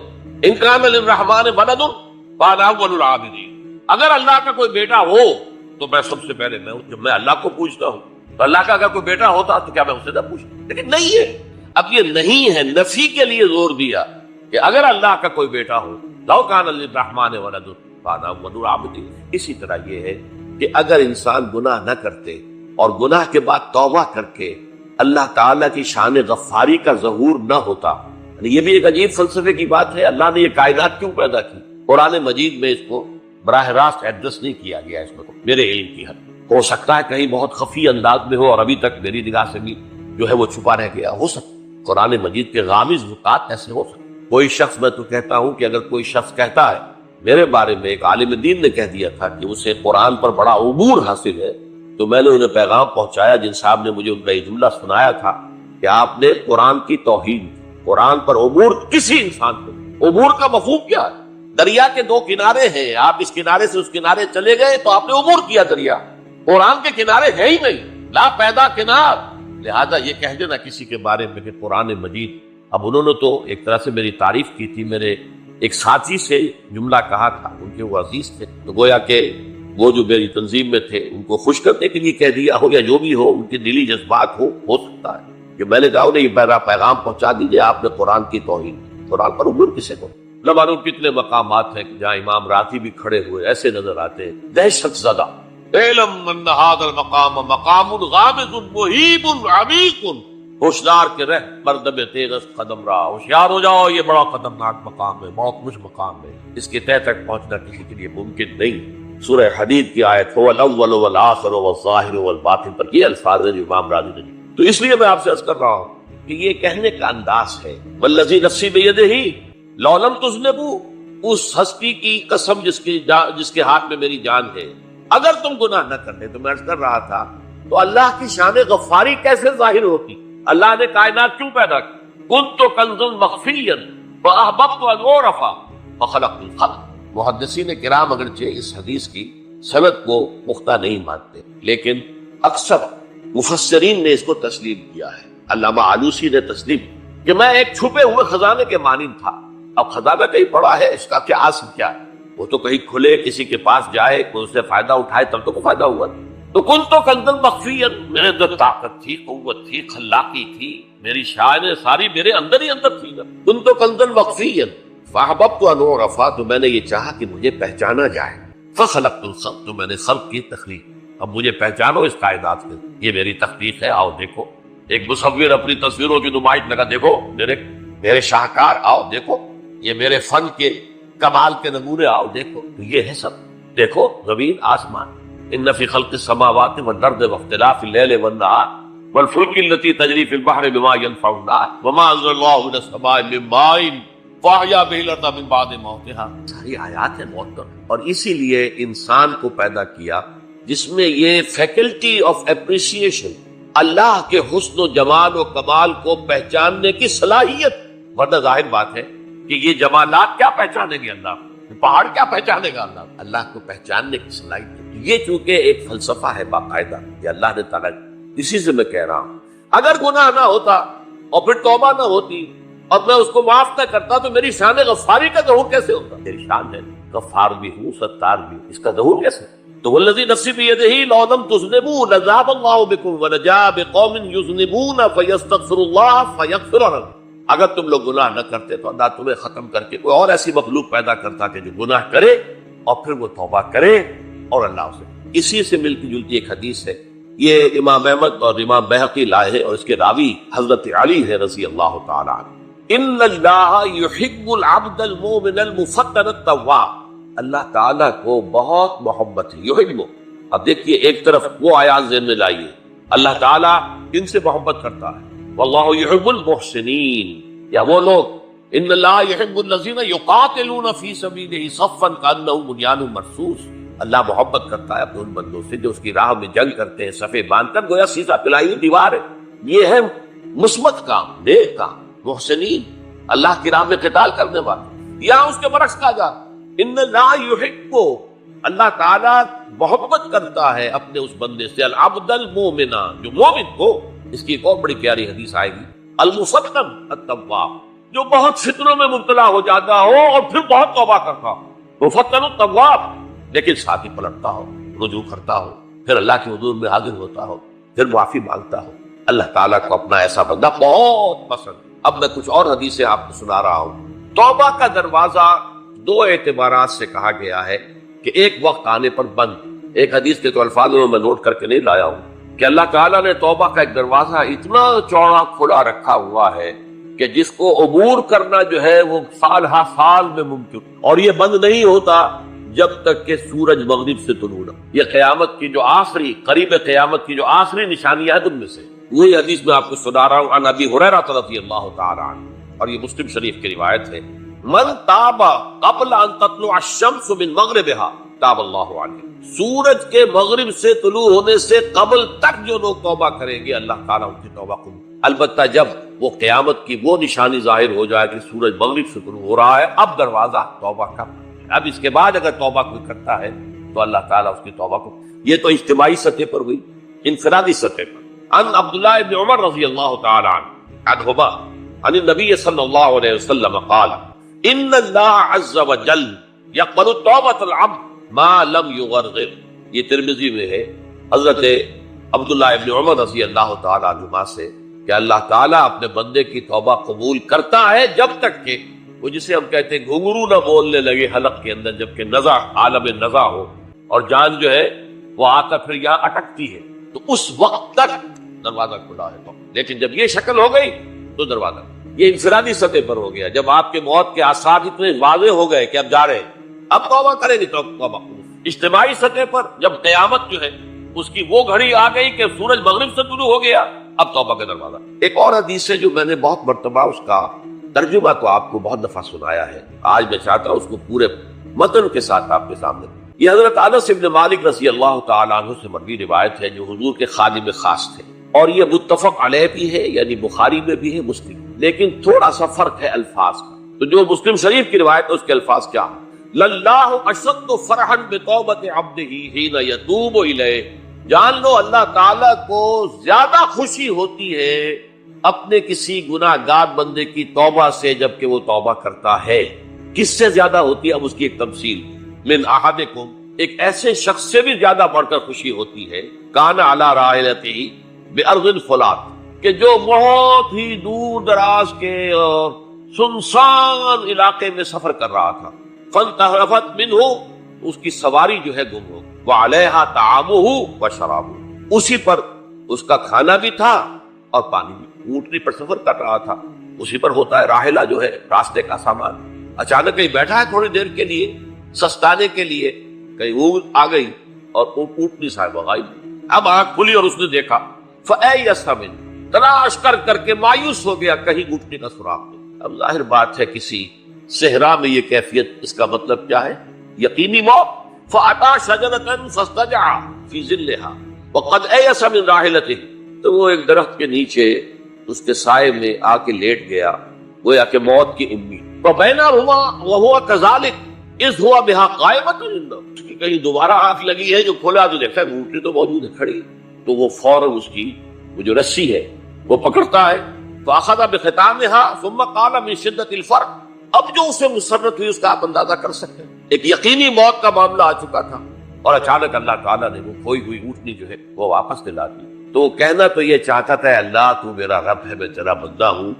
ان کان للرحمن ولد فانا اول العابدین، اگر اللہ کا کوئی بیٹا ہو تو میں سب سے پہلے میں اللہ کو پوچھتا ہوں، تو اللہ کا اگر کوئی بیٹا ہوتا تو کیا میں اسے نہ پوچھتا؟ لیکن نہیں ہے۔ اب یہ نہیں ہے نفی کے لیے زور دیا کہ اگر اللہ کا کوئی بیٹا ہو، لو کان للرحمن ولد فانا اول العابدین۔ اسی طرح یہ ہے کہ اگر انسان گناہ نہ کرتے اور گناہ کے بعد توبہ کر کے اللہ تعالیٰ کی شان غفاری کا ظہور نہ ہوتا، یہ بھی ایک عجیب فلسفے کی بات ہے، اللہ نے یہ کائنات کیوں پیدا کی؟ قرآن مجید میں اس کو براہ راست ایڈریس نہیں کیا گیا، اس میں میرے علم کی حد ہو سکتا ہے کہیں بہت خفی انداز میں ہو اور ابھی تک میری نگاہ سے بھی جو ہے وہ چھپا رہ گیا، ہو سکتا قرآن مجید کے غامض نکات ایسے ہو سکتے۔ کوئی شخص، میں تو کہتا ہوں کہ اگر کوئی شخص کہتا ہے میرے بارے میں، ایک عالم دین نے کہہ دیا تھا کہ اسے قرآن پر بڑا عبور حاصل ہے، تو میں نے انہیں پیغام پہنچایا، جن صاحب نے مجھے ان کا یہ جملہ سنایا تھا کہ آپ نے قرآن کی توہین، قرآن پر عبور کسی انسان کو، عبور کا مفہوم کیا ہے؟ دریا کے دو کنارے ہیں، آپ اس کنارے سے اس کنارے چلے گئے تو آپ نے عبور کیا دریا، قرآن کے کنارے ہے ہی نہیں، لا پیدا کنار۔ لہذا یہ کہہ دینا کسی کے بارے میں کہ قرآن مجید، اب انہوں نے تو ایک طرح سے میری تعریف کی تھی، میرے ایک ساتھی سے جملہ کہا تھا، ان کے وہ عزیز تھے، تو گویا کہ وہ جو میری تنظیم میں تھے ان کو خوش کرنے کے لیے کہہ دیا ہو یا جو بھی ہو، ان کے دلی جذبات ہو سکتا ہے کہ میں نے کہا انہیں یہ میرا پیغام پہنچا دیجیے، آپ نے قرآن کی توہین، قرآن پر عبور کسے کو؟ نہ معلوم کتنے مقامات ہیں جہاں امام راضی بھی کھڑے ہوئے ایسے نظر آتے ہیں، دہشت زدہ، اعلم ان ھذا المقام مقام غامض مہیب عمیق، ہوشیار کے رہ مردب تیغ قدم رہا، ہوشیار ہو جاؤ، یہ بڑا خطرناک مقام ہے، بہت کچھ مقام ہے، اس کے تہ تک پہنچنا کسی کے لیے ممکن نہیں۔ سورہ حدید کی آیت هو الاول والآخر والظاہر والباطن پر یہ الفاظ ہیں جو امام راضی نے، تو اس لیے میں آپ سے عرض کر رہا ہوں کہ یہ کہنے کا انداز ہے، والذی نفسی بیدہ لو لم تذنبوا، اس ہستی کی قسم جس کے ہاتھ میں میری جان ہے، اگر تم گناہ نہ کرتے، تو میں عرض کر رہا تھا تو اللہ کی شان غفاری کیسے ظاہر ہوتی؟ اللہ نے کائنات کیوں پیدا کی؟ کنت کنزا مخفیا فاحببت ان اعرف فخلقت الخلق۔ محدثین کرام اگرچہ اس حدیث کی سند کو پختہ نہیں مانتے، لیکن اکثر مفسرین نے اس کو تسلیم کیا ہے۔ علامہ آلوسی نے تسلیم کہ میں ایک چھپے ہوئے خزانے کے مانند تھا۔ اب خزانہ کہیں پڑا ہے، اس کا کیا اصل کیا ہے؟ وہ تو کہیں کھلے، کسی کے پاس جائے، کوئی اس سے فائدہ اٹھائے تب تو کو فائدہ ہوا۔ تو کن تو کنزن مخفیا، میرے اندر طاقت تھی، قوت تھی، خلاقی تھی، میری شانیں ساری میرے اندر ہی اندر تھی نا۔ کن تو کنزن مخفیا فاحببت ان اعرف، تو میں نے یہ چاہا کہ مجھے پہچانا جائے، فخلقت الخلق، تو میں نے خلق کی تخلیق، اب مجھے پہچانو اس کائنات میں، یہ میری تخلیق ہے، آؤ دیکھو۔ ایک مصور اپنی تصویروں کی نمائش لگا، دیکھو میرے شاہکار، آؤ دیکھو، یہ میرے فن کے کمال کے نمونے، آؤ دیکھو۔ تو یہ ہے سب، دیکھو زمین آسمان، ان فی خلق السماوات والارض واختلاف اللیل والنہار والفلک التی تجری فی البحر بما ينفع الناس وما انزل اللہ من السماء من ماء فاحیا به الارض من بعد موتها۔ ساری آیات ہیں محترم، اور اسی لیے انسان کو پیدا کیا جس میں یہ فیکلٹی آف اپریسیشن، اللہ کے حسن و جمال و کمال کو پہچاننے کی صلاحیت، ورنہ ظاہر بات ہے کہ یہ جمالات کیا پہچانیں گے اللہ، پہاڑ کیا پہچانے گا اللہ کو پہچاننے کی صلاحیت۔ یہ چونکہ ایک فلسفہ ہے باقاعدہ کہ اللہ نے تعالیٰ، اسی سے میں کہہ رہا ہوں اگر گناہ نہ ہوتا اور پھر توبہ نہ ہوتی اور میں اس کو معاف نہ کرتا تو میری شان غفاری کا ظہور کیسے ہوتا؟ میری شان ہے، غفار بھی ہوں، ستار بھی ہوں، اس کا ظہور کیسے؟ تو والذی نفسی بیدہ لو لم تذنبوا لذهب اللہ بکم ونجا بقوم یذنبون فیستغفر اللہ فیغفر لهم۔ اگر تم لوگ گناہ نہ کرتے تو اللہ تمہیں ختم کر کے کوئی اور ایسی مخلوق پیدا کرتا کہ جو گناہ کرے اور پھر وہ توبہ کرے اور اللہ اسے۔ اسی سے ملتی جلتی ایک حدیث ہے، یہ امام احمد اور امام بہقی لائے ہیں، اور اس کے راوی حضرت علی ہے رضی اللہ تعالی عنہ۔ ان اللہ یحب العبد المؤمن المفتن التواب، اللہ تعالیٰ کو بہت محبت ہے، یحب۔ اب دیکھیے ایک طرف وہ آیات ذہن میں لائیے، اللہ تعالیٰ ان سے محبت کرتا ہے، واللہ یحب المحسنین، یا وہ لوگ ان اللہ یحب الذین یقاتلون فی سبیلہ صفا کانہم بنیان مرصوص، اللہ محبت کرتا ہے اپنے ان بندوں سے جو اس کی راہ میں جنگ کرتے ہیں صفے باندھ کر، گویا سیدھا پلائی ہوئی دیوار ہے۔ یہ ہے مثبت کام، نیک کام، محسنین، اللہ کی راہ میں قتال کرنے والے۔ یہاں اس کے برعکس کہا جا ان لا یحب اللہ تعالیٰ محبت کرتا ہے اپنے اس بندے سے، العبد المومنا، جو مومن ہو۔ اس کی ایک اور بڑی پیاری حدیث آئے گی، المفتن التواب، جو بہت فتنوں میں مبتلا ہو جاتا ہو اور پھر بہت توبہ کرتا ہو، مفتن التواب، لیکن ساتھ ہی پلٹتا ہو، رجوع کرتا ہو، پھر اللہ کے حضور میں حاضر ہوتا ہو، پھر معافی مانگتا ہو۔ اللہ تعالیٰ کو اپنا ایسا بندہ بہت پسند۔ اب میں کچھ اور حدیثیں آپ کو سنا رہا ہوں۔ توبہ کا دروازہ دو اعتبارات سے کہا گیا ہے کہ ایک وقت آنے پر بند۔ ایک حدیث کے تو الفاظ میں نوٹ کر کے نہیں لایا ہوں کہ اللہ تعالیٰ نے توبہ کا ایک دروازہ اتنا چوڑا کھلا رکھا ہوا ہے کہ جس کو عبور کرنا جو ہے وہ سال ہا سال میں ممکن، اور یہ بند نہیں ہوتا جب تک کہ سورج مغرب سے طلوع نہ۔ یہ قیامت کی جو آخری، قریب قیامت کی جو آخری نشانیاں ہیں ان میں سے وہی حدیث میں آپ کو سنا رہا ہوں، عن ابی ہریرہ رضی اللہ تعالی عنہ، اور یہ مسلم شریف کی روایت ہے، من تاب قبل ان تطلع الشمس من مغربها تاب اللہ علیہ، سورج کے مغرب سے طلوع ہونے سے قبل تک جو لوگ توبہ کریں گے اللہ تعالیٰ ان کی توبہ قبول۔ البتہ جب وہ قیامت کی وہ نشانی ظاہر ہو جائے کہ سورج مغرب سے طلوع ہو رہا ہے، اب دروازہ توبہ کا، اب اس کے بعد اگر توبہ کوئی کرتا ہے تو اللہ تعالیٰ اس کی توبہ کو۔ یہ تو اجتماعی سطح پر ہوئی۔ انفرادی سطح پر عن عبداللہ ابن عمر رضی اللہ تعالی عنہما عن النبی صلی اللہ علیہ وسلم قال ان اللہ عز وجل يقبل توبۃ العبد ما لم يغرغر۔ یہ ترمذی میں ہے حضرت عبداللہ ابن عمر رضی اللہ تعالی عنہما سے کہ اللہ تعالیٰ اپنے بندے کی توبہ قبول کرتا ہے جب تک کہ وہ، جسے ہم کہتے ہیں گھنگرو نہ بولنے لگے حلق کے اندر، جبکہ نزع، عالم نزع ہو اور جان جو ہے وہ آتا پھر یہاں اٹکتی ہے، تو اس وقت تک دروازہ کھلا ہے۔ لیکن جب یہ شکل ہو گئی تو دروازہ، یہ انفرادی سطح پر ہو گیا۔ جب آپ کے موت کے آثار اتنے واضح ہو گئے کہ اب جا رہے ہیں، اب توبہ کریں گے تو توبہ۔ اجتماعی سطح پر جب قیامت جو ہے اس کی وہ گھڑی آ گئی کہ سورج مغرب سے طلوع ہو گیا، اب توبہ کا دروازہ۔ ایک اور حدیث ہے جو میں نے بہت مرتبہ اس کا ترجمہ تو آپ کو بہت دفعہ سنایا ہے، آج میں چاہتا ہوں اس کو پورے متن کے ساتھ آپ کے سامنے۔ یہ حضرت انس بن مالک رضی اللہ تعالیٰ عنہ سے مروی روایت ہے، جو حضور کے خادم خاص تھے، اور یہ متفق علیہ بھی ہے، یعنی بخاری میں بھی ہے، مسلم، لیکن تھوڑا سا فرق ہے الفاظ کا۔ تو جو مسلم شریف کی روایت ہے اس کے الفاظ کیا ہیں؟ للہ اشد فرحا بتوبۃ عبدہ حین یتوب الیہ، جان لو اللہ تعالیٰ کو زیادہ خوشی ہوتی ہے اپنے کسی گناہ گار بندے کی توبہ سے جب کہ وہ توبہ کرتا ہے۔ کس سے زیادہ ہوتی ہے؟ اب اس کی ایک تفصیل، من احدکم، ایک ایسے شخص سے بھی زیادہ بڑھ کر خوشی ہوتی ہے، کان علی راحلتہ بارض فلات، کہ جو بہت ہی دور دراز کے اور سنسان علاقے میں سفر کر رہا تھا، فانتحرفت منہ، اس کی سواری جو ہے گم ہو، وعلیہا طعامہ وشرابہ، اسی پر اس کا کھانا بھی تھا اور پانی بھی، اونٹنی پر سفر کر رہا تھا، اسی پر ہوتا ہے راحلہ جو ہے راستے کا سامان۔ اچانک کہیں بیٹھا ہے تھوڑی دیر کے لیے سستانے کے لیے، کہیں اونٹ آ گئی اور اونٹنی صاحب غائب۔ اب آنکھ کھلی اور اس نے دیکھا، فَأَيَّسَ مِنْ، تلاش کر کر کے مایوس ہو گیا، کہیں اونٹنی کا سراغ نہیں۔ اب ظاہر بات ہے کسی صحرا میں یہ کیفیت، اس کا مطلب کیا ہے؟ یقینی موت۔ فَأَتَىٰ شَجَرَةً فَاسْتَجَعَ فِي ظِلِّهَا وَقَدْ أَيَسَ مِنْ رَاحِلَتِهِ، تو وہ ایک درخت کے نیچے اس کے سائے میں آ کے لیٹ گیا، گویا کہ موت کی امید۔ فَبَيْنَهُمَا وَهُوَ كَذَلِكَ إِذْ هُوَ بِهَا قَائِمَةٌ عِندَهُ، کہیں دوبارہ آنکھ لگی ہے، جو کھولا تو دیکھا اونٹنی تو موجود ہے کھڑی، تو وہ فوراً اس کی وہ جو رسی ہے وہ پکڑتا ہے، فَأَخَذَ بِخِتَامِهَا ثُمَّ قَالَ مِنْ شِدَّةِ الْفَرْقِ، اب جو اسے مسرت ہوئی اس کا آپ اندازہ کر سکتے ہیں، ایک یقینی موت کا معاملہ آ چکا تھا، اور اچانک اللہ تعالیٰ نے وہ کھوئی ہوئی اونٹنی جو ہے وہ واپس دلا دی۔ تو وہ کہنا تو یہ چاہتا تھا، اللہ تو میرا رب ہے، میں تیرا بندہ ہوں،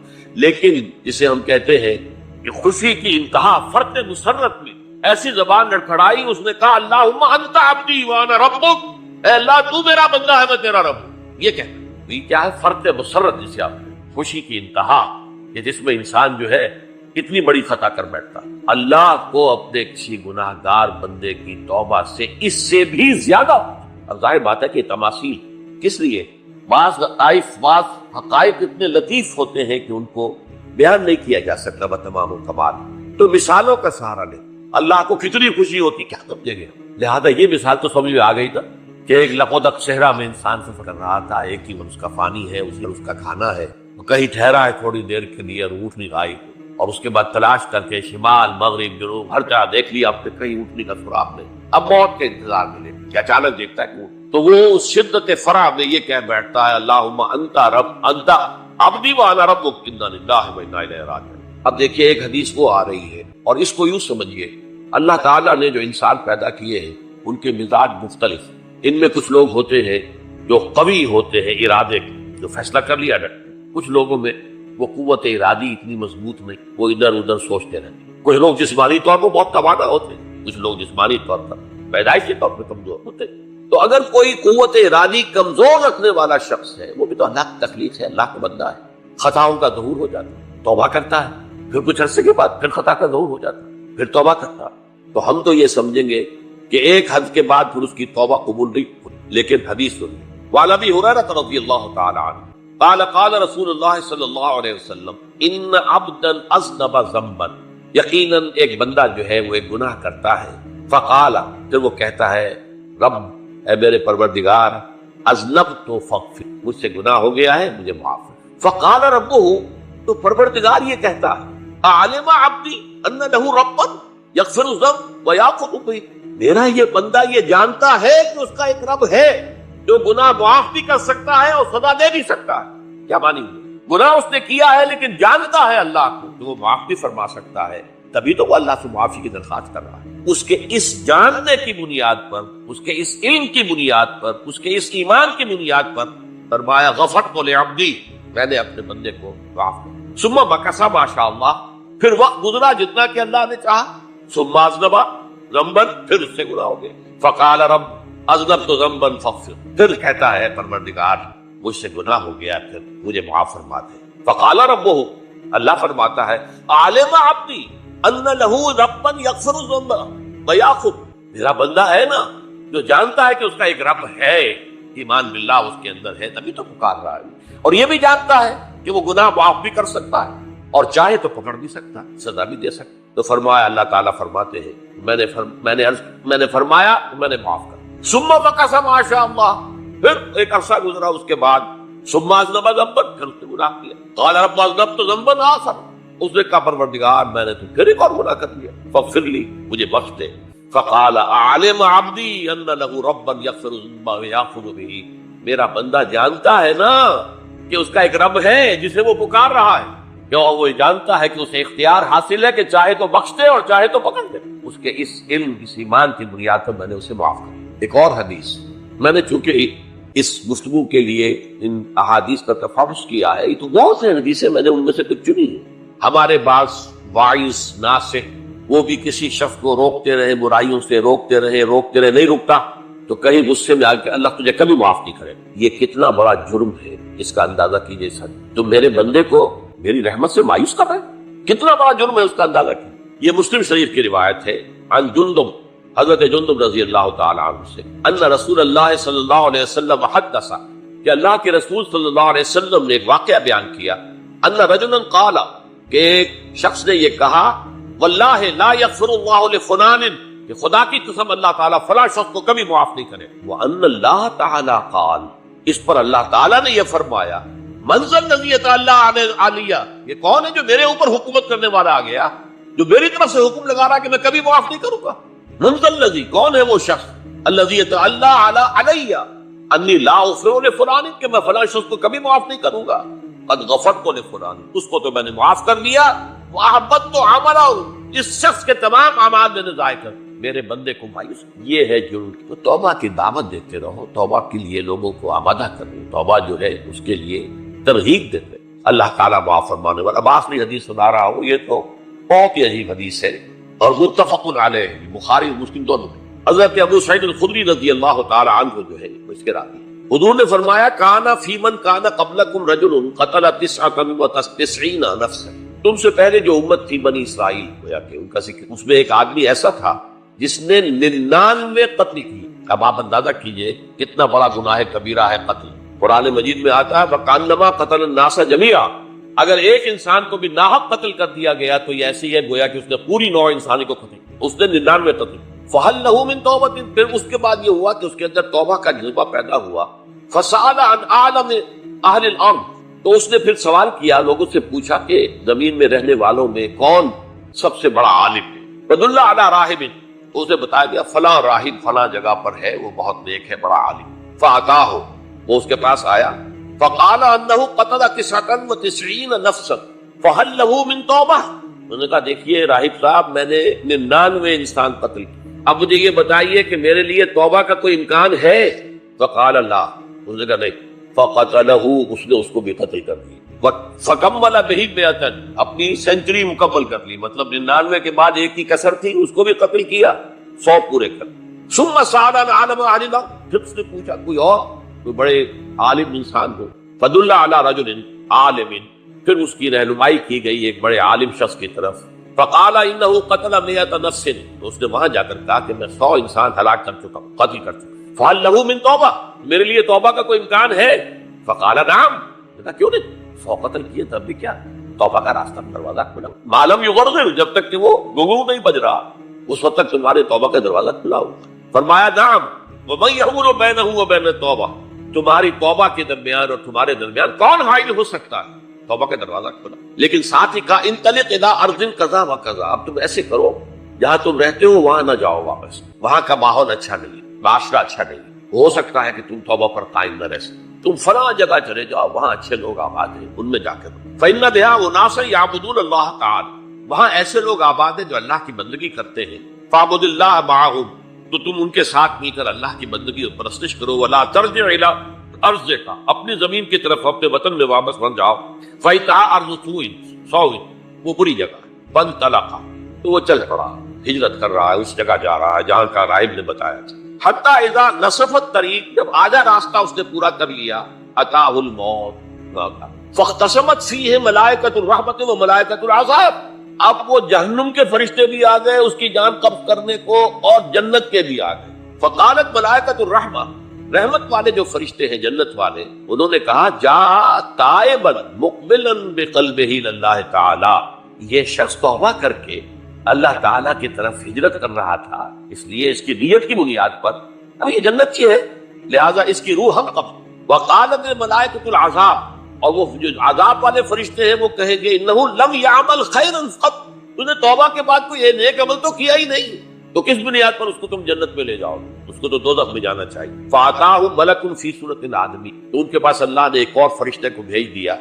لیکن جسے ہم کہتے ہیں کہ خوشی کی انتہا فرط مسرت میں ایسی زبان لڑکھڑائی، اس نے کہا اللہم انت عبدی وانا ربک، اے اللہ تو میرا بندہ ہے، میں تیرا رب ہوں۔ یہ کہنا یہ کیا ہے؟ فرط مسرت، جسے آپ خوشی کی انتہا، کہ جس میں انسان جو ہے اتنی بڑی خطا کر بیٹھتا۔ اللہ کو اپنے کسی گناہ گار بندے کی توبہ سے اس سے بھی زیادہ، اب ظاہر بات ہے کہ تماثیل کس لیے، بعض حقائق اتنے لطیف ہوتے ہیں کہ ان کو بیان نہیں کیا جا سکتا بتمام و کمال، تو مثالوں کا سہارا لے۔ اللہ کو کتنی خوشی ہوتی کیا سمجھے گے؟ لہذا یہ مثال تو سمجھ میں آ گئی تھا کہ ایک لقودق صحرا میں انسان سفر کر رہا تھا، ایک ہی اس کا پانی ہے، اس کا کھانا ہے، کہیں ٹھہرا ہے تھوڑی دیر کے لیے، اونٹنی غائب، اور اس کے بعد تلاش کر کے شمال مغرب جنوب ہر جگہ دیکھ لیا آپ نے، کہیں اونٹنی کا سراغ نہیں۔ اب موت کے انتظار میں لے کہ اچانک دیکھتا ہے کہ تو وہ اس شدت فرح میں یہ کہہ بیٹھتا ہے اللہم انت رب انت عبدی وانا ربک انا للہ و انا الیہ راجعون۔ اب دیکھیے ایک حدیث وہ آ رہی ہے اور اس کو یوں سمجھیے، اللہ تعالیٰ نے جو انسان پیدا کیے ہیں ان کے مزاج مختلف، ان میں کچھ لوگ ہوتے ہیں جو قوی ہوتے ہیں ارادے کے، جو فیصلہ کر لیا ڈٹ، کچھ لوگوں میں وہ قوت ارادی اتنی مضبوط نہیں، وہ ادھر ادھر سوچتے رہتے، کچھ لوگ جسمانی طور پر بہت توانا ہوتے ہیں، کچھ لوگ جسمانی طور پر پیدائشی طور پر کمزور ہوتے ہیں۔ تو اگر کوئی قوت ارادی کمزور رکھنے والا شخص ہے، وہ بھی تو اللہ کی تخلیق ہے، اللہ کا بندہ ہے، خطاؤں کا ظہور ہو جاتا ہے، توبہ کرتا ہے، پھر کچھ عرصے کے بعد پھر خطا کا ظہور ہو جاتا ہے، پھر توبہ کرتا ہے، تو ہم تو یہ سمجھیں گے کہ ایک حد کے بعد پھر اس کی توبہ قبول نہیں ہوئی۔ لیکن حدیث سنیے، وعن ابی ہریرہ رضی اللہ تعالی عنہ قال قال رسول اللہ صلی اللہ علیہ وسلم ان عبدا اذنب ذنبا، یقیناً ایک بندہ جو ہے وہ ایک گناہ کرتا ہے، فقال، پھر وہ کہتا ہے رب، اے میرے پروردگار، اذنبت فاغفر، مجھ سے گناہ ہو گیا ہے مجھے معاف کر۔ فقال ربہ، تو پروردگار یہ کہتا ہے اعلم عبدی ان له ربا یغفر الذنب ویأخذ به، میرا یہ بندہ یہ جانتا ہے کہ اس کا ایک رب ہے جو گناہ معاف بھی کر سکتا ہے اور سزا دے بھی سکتا ہے۔ کیا مانی ہوئی؟ گناہ اس نے کیا ہے لیکن جانتا ہے اللہ کو کہ وہ معاف بھی فرما سکتا ہے، تبھی تو وہ اللہ سے معافی کی درخواست کر رہا ہے۔ اس کے اس جاننے کی بنیاد پر، اس کے اس علم کی بنیاد پر، اس کے اس ایمان کی بنیاد پر فرمایا غفرت لعبدی، میں نے اپنے بندے کو معاف کیا۔ ثم مکث ما شاء اللہ، پھر وقت گزرا جتنا کہ اللہ نے چاہا، ثم اذنب ذنبا، پھر اس سے گناہ ہو گیا، فقال رب اذنبت ذنبا فاغفر، پھر کہتا ہے پروردگار مجھ سے گناہ ہو گیا، پھر مجھے معاف فرما دے۔ فقال ربہ، اللہ فرماتا ہے عالم عبدی ان له ربا یغفر الذنب ویأخذ، میرا بندہ ہے نا جو جانتا ہے کہ اس کا ایک رب ہے، ایمان باللہ اس کے اندر ہے، تبھی تو پکار رہا ہے، اور یہ بھی جانتا ہے کہ وہ گناہ معاف بھی کر سکتا ہے اور چاہے تو پکڑ بھی سکتا ہے، سزا بھی دے سکتا ہے۔ تو فرمایا، اللہ تعالیٰ فرماتے ہیں میں نے فرمایا میں نے معاف کر۔ ثم مکث ما شاء اللہ، پھر ایک عرصہ گزرا اس کے بعد، ثم اذنب ذنبا، پھر اس نے گناہ کیا، قال رب اذنبت ذنبا آخر، اس نے کہا پروردگار میں نے تو پھر ایک اور گناہ کر لیا، فاغفر لی، مجھے بخش دے۔ فقال اعلم عبدی ان له ربا یغفر الذنب ویأخذ به، میرا بندہ جانتا ہے نا کہ اس کا ایک رب ہے جسے وہ پکار رہا ہے، کیوں وہ جانتا ہے کہ اسے اختیار حاصل ہے کہ چاہے تو بخش دے اور چاہے تو پکڑ دے، اس کے اس علم اس ایمان کی بنیاد پر میں نے اسے معاف کر۔ ایک اور حدیث، میں نے چونکہ اس گفتگو کے لیے ان احادیث کا تفحص کیا ہے، تو بہت سے حدیثیں میں نے ان میں سے کچھ چنی ہیں۔ ہمارے بعض واعظ ناصح وہ بھی کسی شخص کو روکتے رہے، برائیوں سے روکتے رہے، نہیں رکتا تو کہیں غصے میں آ کے اللہ تجھے کبھی معاف نہیں کرے، یہ کتنا بڑا جرم ہے، اس کا اندازہ کیجئے سر، تو میرے بندے کو میری رحمت سے مایوس کر رہے ہیں، کتنا بڑا جرم ہے، اس کا اندازہ کیجئے۔ یہ مسلم شریف کی روایت ہے، عن جندب، حضرت جندب رضی اللہ تعالی عنہ سے، ان رسول اللہ صلی اللہ علیہ وسلم حدث، کہ اللہ کے رسول صلی اللہ علیہ وسلم نے ایک واقعہ بیان کیا، ان رجلا قال، کہ ایک شخص نے یہ کہا، واللہ لا یغفر اللہ لفلان، کہ خدا کی قسم اللہ تعالیٰ فلاں شخص کو کبھی معاف نہیں کرے، وان اللہ تعالیٰ قال، اس پر اللہ تعالیٰ نے یہ فرمایا، من ذا الذی یتعالی علیہ، یہ کون ہے جو میرے اوپر حکومت کرنے والا آ گیا، جو میری طرف سے حکم لگا رہا کہ میں کبھی معاف نہیں کروں گا۔ من ذا الذی، کون ہے وہ شخص، الذی یتعالی علیہ انی لا اغفر لفلان، کہ میں فلاں شخص کو کبھی معاف نہیں کروں گا، قد غفرت لفلان، اس کو تو میں نے معاف کر دیا، واحبطت عملہ، اس شخص کے تمام اعمال میں نے ضائع کر، میرے بندے کو مایوس۔ یہ ہے جرم، تو توبہ کی دعوت دیتے رہو، توبہ کے لیے لوگوں کو آمادہ کرو، توبہ جو ہے اس کے لیے ترغیب دیتے، اللہ تعالیٰ معاف فرمانے والا۔ اب آخری حدیث سنا رہا ہوں، یہ تو بہت ہی عجیب حدیث ہے اور متفق علیہ، بخاری اور مسلم دونوں میں۔ حضرت ابو سعید الخدری رضی اللہ تعالی عنہ جو ہے اس کے راوی، حضور نے فرمایا، کانا فی من کانا قبلکم رجل قتل 99 نفسا، تم سے پہلے جو امت تھی بنی اسرائیل، گویا کہ ان کا ذکر، اس میں ایک آدمی ایسا تھا جس نے 99 قتل کی۔ اب آپ اندازہ کیجئے کتنا بڑا گناہ کبیرہ ہے قتل۔ قرآن مجید میں آتا ہے فَكَأَنَّمَا قَتَلَ النَّاسَ جَمِيعًا، اگر ایک انسان کو بھی ناحق قتل کر دیا گیا تو یہ ایسی ہے گویا کہ اس نے پوری نوع انسانی کو قتل کیا، اس نے 99 قتل۔ فَهَلْ لَهُ مِن تَوْبَةٍ، پھر اس کے بعد یہ ہوا کہ اس کے اندر توبہ کا جذبہ پیدا ہوا۔ فَسَأَلَ عَنْ أَعْلَمِ أَهْلِ الْأَرْضِ، تو اس نے پھر سوال کیا، لوگوں سے پوچھا کہ زمین میں رہنے والوں میں کون سب سے بڑا عالم ہے۔ فَدُلَّ عَلَى رَاهِبٍ، اسے بتایا گیا فلاں راہب فلاں جگہ پر ہے، وہ بہت نیک ہے، بڑا عالم۔ فاتاہ، وہ اس کے پاس آیا، فقال انه قتل 99 نفسا فهل له من توبہ، انہوں نے کہا دیکھیے راہب صاحب، میں نے 99 انسان قتل کیے، اب مجھے یہ بتائیے کہ میرے لیے توبہ کا کوئی امکان ہے؟ فقال اللہ، انہوں نے کہا نہیں۔ فقتلہ، اس نے اس کو بھی قتل کر دیا۔ فکمل بہ 100، اپنی سینچری مکمل کر لی، مطلب 99 کے بعد ایک کی کسر تھی، اس کو بھی قتل کیا، 100 پورے کر۔ ثم سأل عن عالم عالم، پھر اس نے پوچھا کوئی اور، کوئی بڑے عالم انسان ہو، فدل علی رجل عالم، پھر اس کی رہنمائی کی گئی ایک بڑے عالم شخص کی طرف۔ فقال انه قتل 100 نفس، تو اس نے وہاں جا کر کہا کہ میں 100 انسان ہلاک کر چکا ہوں، قتل کر چکا ہوں۔ فهل له من توبہ، میرے لیے توبہ کا کوئی امکان ہے؟ فقال نعم، کہا کیوں نہیں، 100 قتل کیے تب بھی کیا، توبہ کا راستہ دروازہ کھلا، معلوم یغرغر، جب تک کہ وہ گنگنو نہیں بج رہا اس وقت تک تمہارے توبہ کا دروازہ کھلا ہو۔ فرمایا نعم، ومن یحول بینہ وبین التوبہ، تمہاری توبہ کے درمیان اور تمہارے درمیان کون حائل ہو سکتا ہے، توبہ کا دروازہ کھلا۔ لیکن ساتھ ہی کہا انطلق الی ارض کذا وکذا، اب تم ایسے کرو جہاں تم رہتے ہو وہاں نہ جاؤ واپس، وہاں کا ماحول اچھا نہیں، معاشرہ اچھا نہیں، ہو سکتا ہے کہ تم توبہ پر قائم نہ رہ سکو، تم فلاں جگہ چلے جاؤ، وہاں اچھے لوگ آباد ہیں، ان میں جا کے فإن بها اناسا یعبدون اللہ تعالی، وہاں ایسے لوگ آباد ہیں جو اللہ کی بندگی کرتے ہیں، فاعبد اللہ معہم، تو تم ان کے ساتھ مل کر اللہ کی بندگی اور پرستش کرو، ولا ترجع الی ارضک، اپنی زمین کی طرف اپنے وطن میں واپس بن جاؤ، فإنها ارض سوء، وہ بری جگہ ہے، فانطلقا، تو وہ چل پڑا، ہجرت کر رہا ہے، اس جگہ جا رہا ہے جہاں کا راہب نے بتایا تھا۔ حتی اذا نصف الطریق، جب آدھا راستہ اس نے پورا کر لیا، اتاہ الموت فاختصمت فیہ ملائکۃ الرحمت و ملائکۃ العذاب، اب وہ جہنم کے فرشتے بھی آ گئے اس کی جان قبض کرنے کو، اور جنت کے بھی آ گئے۔ فقالت ملائکۃ الرحمہ، رحمت والے جو فرشتے ہیں جنت والے، انہوں نے کہا جا تائبا مقبلا بقلبہ اللہ تعالی، یہ شخص توبہ کر کے اللہ تعالیٰ کی طرف ہجرت کر رہا تھا، اس لیے اس کی نیت کی بنیاد پر اب یہ جنت کی ہے، لہذا اس کی روح ہم قبض۔ وقالت الملائکۃ العذاب، اور وہ جو عذاب والے فرشتے ہیں وہ کہیں گے انہ لم یعمل خیرا قط، تو نے توبہ کے بعد کوئی نیک عمل تو کیا ہی نہیں، تو کس بنیاد پر اس کو تم جنت میں لے جاؤ، اس کو تو دوزخ میں جانا چاہیے۔ فاتاہ ملک فی صورت الآدمی، تو ان کے پاس اللہ نے ایک اور فرشتے کو بھیج دیا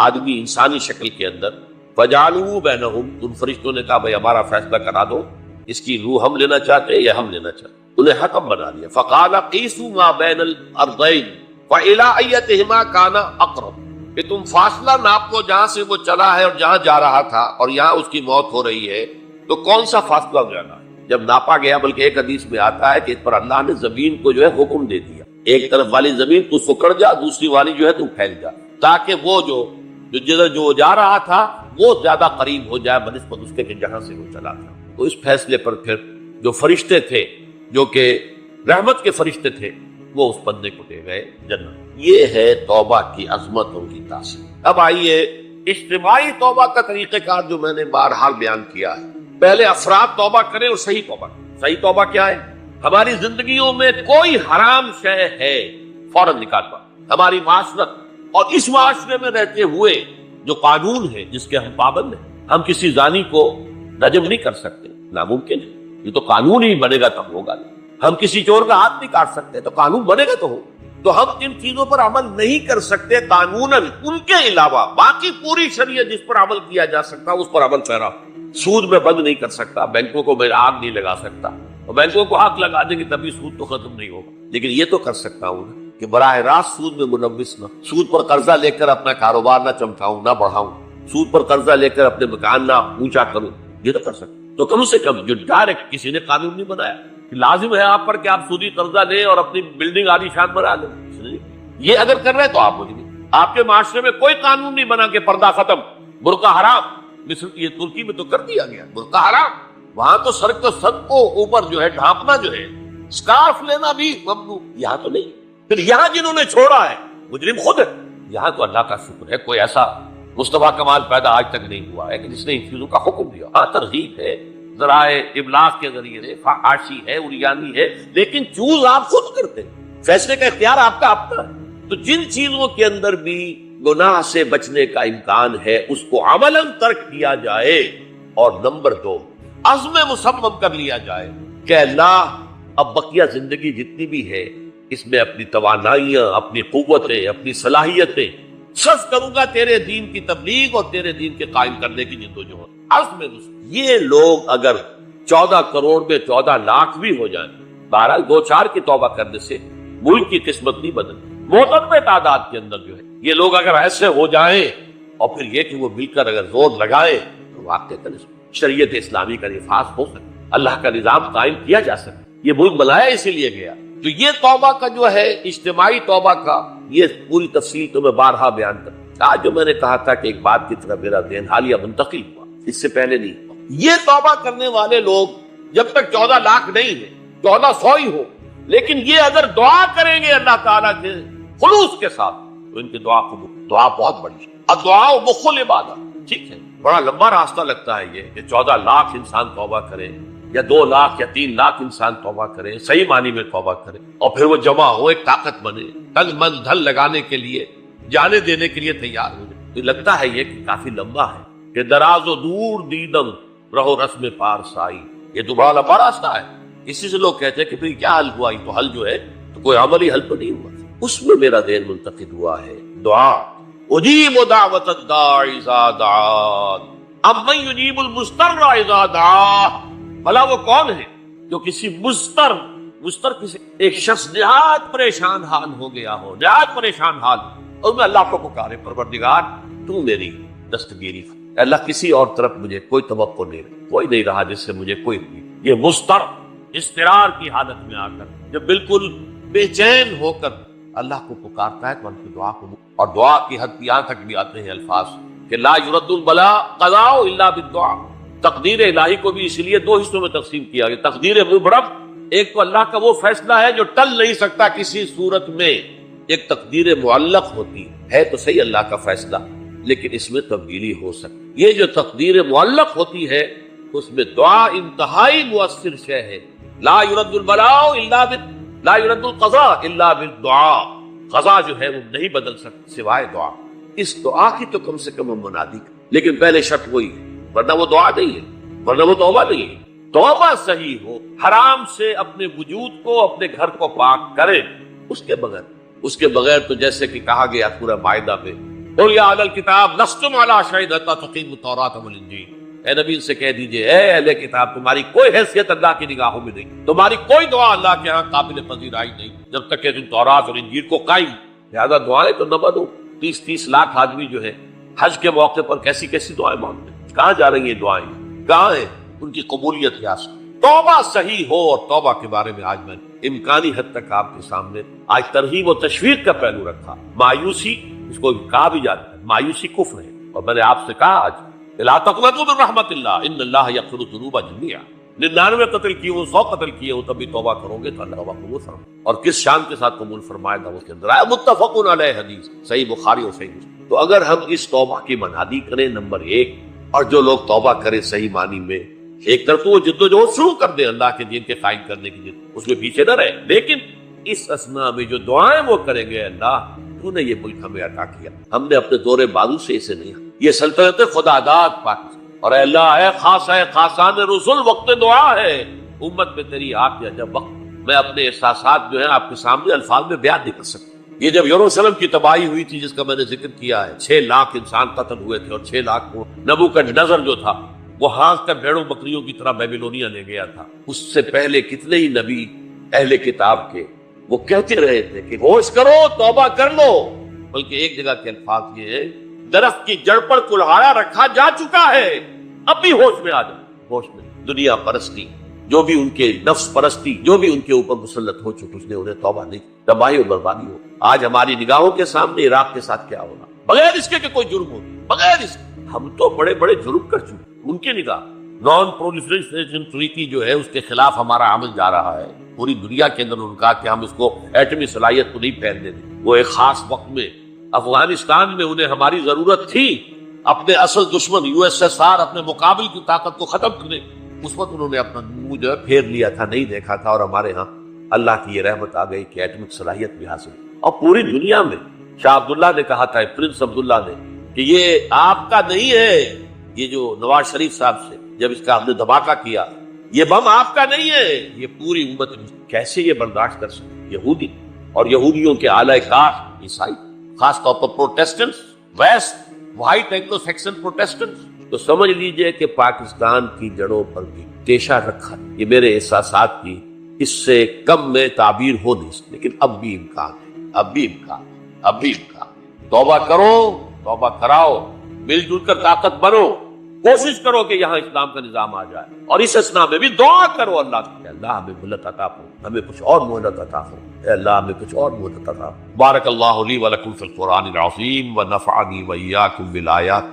آدمی انسانی شکل کے اندر، فجعلوا بینہم، ان فرشتوں نے کہا بھائی ہمارا فیصلہ کرا دو، اس کی روح ہم لینا چاہتے ہیں یا ہم لینا چاہتے ہیں، انہیں حکم بنا دیا۔ فقال قیسوا ما بین الارضین فإلی ایتہما کان اقرب، کہ تم فاصلہ ناپ لو جہاں سے وہ چلا ہے اور جہاں جا رہا تھا، اور یہاں اس کی موت ہو رہی ہے، تو کون سا فاصلہ جانا ہے۔ جب ناپا گیا، بلکہ ایک حدیث میں آتا ہے کہ اس پر اللہ نے زمین کو جو ہے حکم دے دیا، ایک طرف والی زمین تو سکڑ جا، دوسری والی جو ہے تو پھیل جا، تاکہ وہ جدھر جو جا رہا تھا وہ زیادہ قریب ہو جائے بنسبت اس کے کہ جہاں سے وہ چلا تھا۔ تو اس فیصلے پر پھر جو فرشتے تھے جو کہ رحمت کے فرشتے تھے وہ اس بندے کو دے گئے جنت۔ یہ ہے توبہ کی عظمتوں کی تاثیر۔ اب آئیے اجتماعی توبہ کا طریقہ کار جو میں نے بہرحال بیان کیا ہے، پہلے افراد توبہ کریں اور صحیح توبہ کریں۔ صحیح توبہ کیا ہے؟ ہماری زندگیوں میں کوئی حرام شے ہے فوراً نکال پڑ، ہماری معاشرت اور اس معاشرے میں رہتے ہوئے جو قانون ہے جس کے ہم پابند ہیں، ہم کسی زانی کو رجم نہیں کر سکتے، ناممکن ہے، یہ تو قانون ہی بنے گا تب ہوگا۔ ہم کسی چور کا ہاتھ نہیں کاٹ سکتے، تو قانون بنے گا تو ہو، تو ہم جن چیزوں پر عمل نہیں کر سکتے قانوناً، ان کے علاوہ باقی پوری شریعت جس پر عمل کیا جا سکتا اس پر عمل پیرا۔ سود میں بند نہیں کر سکتا، بینکوں کو میں آگ نہیں لگا سکتا، اور بینکوں کو آگ لگا دیں گے تبھی سود تو ختم نہیں ہوگا، لیکن یہ تو کر سکتا ہوں کہ براہ راست سود میں ملوث نہ، سود پر قرضہ لے کر اپنا کاروبار نہ چمکاؤں نہ بڑھاؤں، سود پر قرضہ لے کر اپنے مکان نہ اونچا کروں، یہ تو کر سکتا۔ تو کم سے کم جو ڈائریکٹ کسی نے قانون نہیں بنایا کہ لازم ہے آپ پر کہ آپ سودی قرضہ لیں اور اپنی بلڈنگ عالی شان بنا لیں، یہ اگر کر رہے ہیں تو آپ مجرم۔ آپ کے معاشرے میں کوئی قانون نہیں بنا کہ پردہ ختم، برقع حرام، مثل یہ ترکی میں تو کر دیا گیا برقع حرام، وہاں تو سر کو اوپر جو ہے ڈھانپنا جو ہے، اسکارف لینا بھی ممنوع، یہاں تو نہیں۔ پھر یہاں جنہوں نے چھوڑا ہے مجرم خود ہے، یہاں تو اللہ کا شکر ہے کوئی ایسا مصطفیٰ کمال پیدا آج تک نہیں ہوا ہے کہ جس نے ان چیزوں کا حکم دیا۔ ہاں ترغیب ہے، ذرائع ابلاغ کے ذریعے سے، فحاشی ہے، اریانی ہے، لیکن چوز آپ خود کرتے ہیں، فیصلے کا اختیار آپ کا اپنا ہے۔ تو جن چیزوں کے اندر بھی گناہ سے بچنے کا امکان ہے اس کو عملاً ترک کیا جائے، اور نمبر 2 عزم مصمم کر لیا جائے کہ اللہ اب بقیہ زندگی جتنی بھی ہے اس میں اپنی توانائیاں، اپنی قوتیں، اپنی صلاحیتیں صرف کروں گا تیرے دین کی تبلیغ اور تیرے دین کے قائم کرنے کی جدوجہد۔ عزم میں یہ لوگ اگر 14 کروڑ میں 14 لاکھ بھی ہو جائیں، بہرحال 2-4 کی توبہ کرنے سے ملک کی قسمت نہیں بدلتی۔ محترم تعداد کے اندر جو ہے یہ لوگ اگر ایسے ہو جائیں اور پھر یہ کہ وہ مل کر اگر زور لگائیں تو واقعی شریعت اسلامی کا نفاذ ہو سکے، اللہ کا نظام قائم کیا جا سکے۔ یہ ملک بنایا اسی لیے گیا۔ تو یہ توبہ کا جو ہے اجتماعی توبہ کا یہ پوری تفصیل تو میں بارہا بیان کر، آج جو میں نے کہا تھا کہ ایک بات کی طرف میرا ذہن حالیہ منتقل ہوا، اس سے پہلے نہیں۔ یہ توبہ کرنے والے لوگ جب تک 14 لاکھ نہیں ہے، 1400 ہی ہو، لیکن یہ اگر دعا کریں گے اللہ تعالیٰ کے خلوص کے ساتھ تو ان کی دعا قبول۔ دعا بہت بڑی ہے، الدعاء مخ العبادہ، ٹھیک ہے، بڑا لمبا راستہ لگتا ہے یہ کہ 14 لاکھ انسان توبہ کرے یا 2 لاکھ یا 3 لاکھ انسان توبہ کرے، صحیح معنی میں توبہ کرے، اور پھر وہ جمع ہو، ایک طاقت بنے، تن من دھن لگانے کے لیے، جانے دینے کے لیے تیار ہو جائے۔ تو لگتا ہے یہ کہ کافی لمبا ہے کہ دراز و دور دیدم رہو رسم پارسائی، یہ تو بڑا لمبا راستہ ہے۔ اسی سے لوگ کہتے ہیں کہ پھر کیا حل ہوا، یہ تو حل جو ہے تو کوئی عملی حل تو نہیں ہوا۔ اس میں میرا ذہن منتقل ہوا ہے دعا، اجیب دعوت الداعی اذا دعان امن یجیب المضطر اذا دعا۔ بھلا وہ کون ہے جو کسی مضطر کسی ایک شخص نہایت پریشان حال ہو گیا ہو، نہایت پریشان حال، اور میں اللہ کو پکارے، پروردگار تو میری دستگیری، اللہ کسی اور طرف مجھے کوئی توقع نہیں رہی، کوئی نہیں رہا جس سے مجھے کوئی نہیں۔ یہ مضطر اضطرار کی حالت میں آ کر جب بالکل بے چین ہو کر اللہ کو پکارتا ہے تو ان کی دعا کو، اور دعا کی حد یہاں تک بھی آتے ہیں الفاظ کہ لا یرد البلاء قضاء الا بالدعاء۔ تقدیر الہی کو بھی اس لیے 2 حصوں میں تقسیم کیا گیا، تقدیر مبرم، ایک تو اللہ کا وہ فیصلہ ہے جو ٹل نہیں سکتا کسی صورت میں، ایک تقدیر معلق ہوتی ہے تو صحیح اللہ کا فیصلہ لیکن اس میں تبدیلی ہو سکتی۔ یہ جو تقدیر معلق ہوتی ہے اس میں دعا انتہائی مؤثر شے ہے۔ لا یرد البلاء الا لا یرد القضاء الا بالدعاء، قضا جو ہے وہ نہیں بدل سکتی سوائے دعا۔ اس دعا کی تو کم سے کم ہم منادی کریں، لیکن پہلے شرط وہی ہے، ورنہ وہ دعا نہیں ہے، ورنہ وہ توبہ نہیں ہے۔ توبہ صحیح ہو، حرام سے اپنے وجود کو، اپنے گھر کو پاک کرے، اس کے بغیر تو جیسے کہ کہا گیا سورہ مائدہ میں، قل یا اہل الکتاب لستم علی شیء حتی تقیموا التوراۃ والانجیل، اے نبی ان سے کہہ دیجئے اے اہل کتاب تمہاری کوئی حیثیت اللہ کی نگاہوں میں نہیں، تمہاری کوئی دعا اللہ کے ہاں قابل پذیرائی نہیں جب تک کہ تم تورات اور انجیل کو قائم۔ لہذا دعائیں تو نہ بدو۔ 30 لاکھ آدمی جو ہے حج کے موقع پر کیسی دعائیں مانگتے ہیں، کہاں جا رہی ہیں دعائیں، کہاں ہے ان کی قبولیت؟ یاس توبہ صحیح ہو، اور توبہ کے بارے میں آج میں امکانی حد تک آپ کے سامنے آج ترغیب و تشویق کا پہلو رکھا۔ مایوسی، اس کو کہا بھی جاتا ہے مایوسی کفر ہے، اور میں نے آپ سے کہا آج لا تقنطوا من رحمت اللہ ان اللہ یغفر الذنوب جميعا، 99 قتل کیے ہو، 100 قتل کیے ہو، تب بھی توبہ کرو گے تو اللہ توبہ قبول فرمائے، اور کس شان کے ساتھ قبول فرمائے گا اس کے اندر آیا متفق علیہ حدیث، صحیح بخاری اور صحیح مسلم۔ تو اگر ہم اس توبہ کی منادی کریں نمبر 1، اور جو لوگ توبہ کریں صحیح معنی میں، ایک طرف تو وہ جدوجہد شروع کر دیں اللہ کے دین کے قائم کرنے کی جد، اس میں پیچھے نہ رہے، لیکن اس اسنا میں جو دعائیں وہ کریں گے، اللہ تو نے یہ ملک ہمیں عطا کیا، ہم نے اپنے دور بازو سے اسے نہیں، یہ سلطنت خدا داد پاکستان، اور اے اللہ اے خاصان رسول وقت دعا ہے، امت میں تیری آگ یا جب وقت، میں اپنے احساسات جو ہیں آپ کے سامنے الفاظ میں بیان نہیں کر سکتا۔ یہ جب یروشلم کی تباہی ہوئی تھی جس کا میں نے ذکر کیا ہے، 6 لاکھ انسان قتل ہوئے تھے، اور 6 لاکھ کو نبوکدنضر جو تھا وہ ہانک کر بھیڑوں بکریوں کی طرح بیبیلونیا لے گیا تھا۔ اس سے پہلے کتنے ہی نبی اہل کتاب کے وہ کہتے رہے تھے کہ ہوش کرو، توبہ کر لو، بلکہ ایک جگہ کے الفاظ یہ ہے درخت کی جڑ پر کلہاڑا رکھا جا چکا ہے، اب بھی ہوش میں آ جاؤ۔ ہوش میں دنیا پرستی، جو بھی ان کے نفس پرستی جو بھی ان کے اوپر مسلط ہو چکی، اس نے انہیں توبہ نہیں، تباہی اور بربادی ہو۔ آج ہماری نگاہوں کے سامنے عراق کے ساتھ کیا ہو رہا، بغیر اس کے کہ کوئی جرم ہو، بغیر اس ہم تو بڑے بڑے جرم کر چکے، ان کی نگاہ نان پرولیفریشن ٹریٹی جو ہے اس کے خلاف ہمارا عمل جا رہا ہے پوری دنیا کے اندر، ان کا کہ ہم اس کو ایٹمی صلاحیت کو نہیں پھیلنے دیں۔ وہ ایک خاص وقت میں افغانستان میں انہیں ہماری ضرورت تھی، اپنے اصل دشمن USSR اپنے مقابل کی طاقت کو ختم کرنے، اس وقت انہوں نے اپنا منہ جو ہے پھیر لیا تھا، نہیں دیکھا تھا، اور ہمارے ہاں اللہ کی یہ رحمت آ گئی کہ ایٹمک صلاحیت بھی حاصل، اور پوری دنیا میں شاہ عبداللہ نے کہا تھا، پرنس عبداللہ نے، کہ یہ آپ کا نہیں ہے، یہ جو نواز شریف صاحب سے جب اس کا ہم نے دھماکہ کیا یہ بم آپ کا نہیں ہے، یہ پوری امت کیسے یہ برداشت کر سکتے؟ یہودی اور یہودیوں کے اعلی کار عیسائی، خاص طور پر Protestants, west white Anglo Saxon Protestants, تو سمجھ لیجئے کہ پاکستان کی جڑوں پر بھی تیشہ رکھا۔ یہ میرے احساسات کی اس سے کم میں تعبیر ہو نہیں سکتی، لیکن اب بھی امکان ہے، اب بھی امکان ہے، اب بھی امکان ہے۔ توبہ کرو، توبہ کراؤ، مل جل کر طاقت بنو، کوشش کرو کہ یہاں اسلام کا نظام آ جائے، اور اس اسنا میں بھی دعا کرو اللہ کی کہ اللہ ہمیں مہلت عطا فرما، ہمیں کچھ اور مہلت عطا فرما، اے اللہ ہمیں کچھ اور مہلت عطا فرما۔ بارک اللہ لی ولکم فی القرآن العظیم ونفعنی وإیاکم بالآیات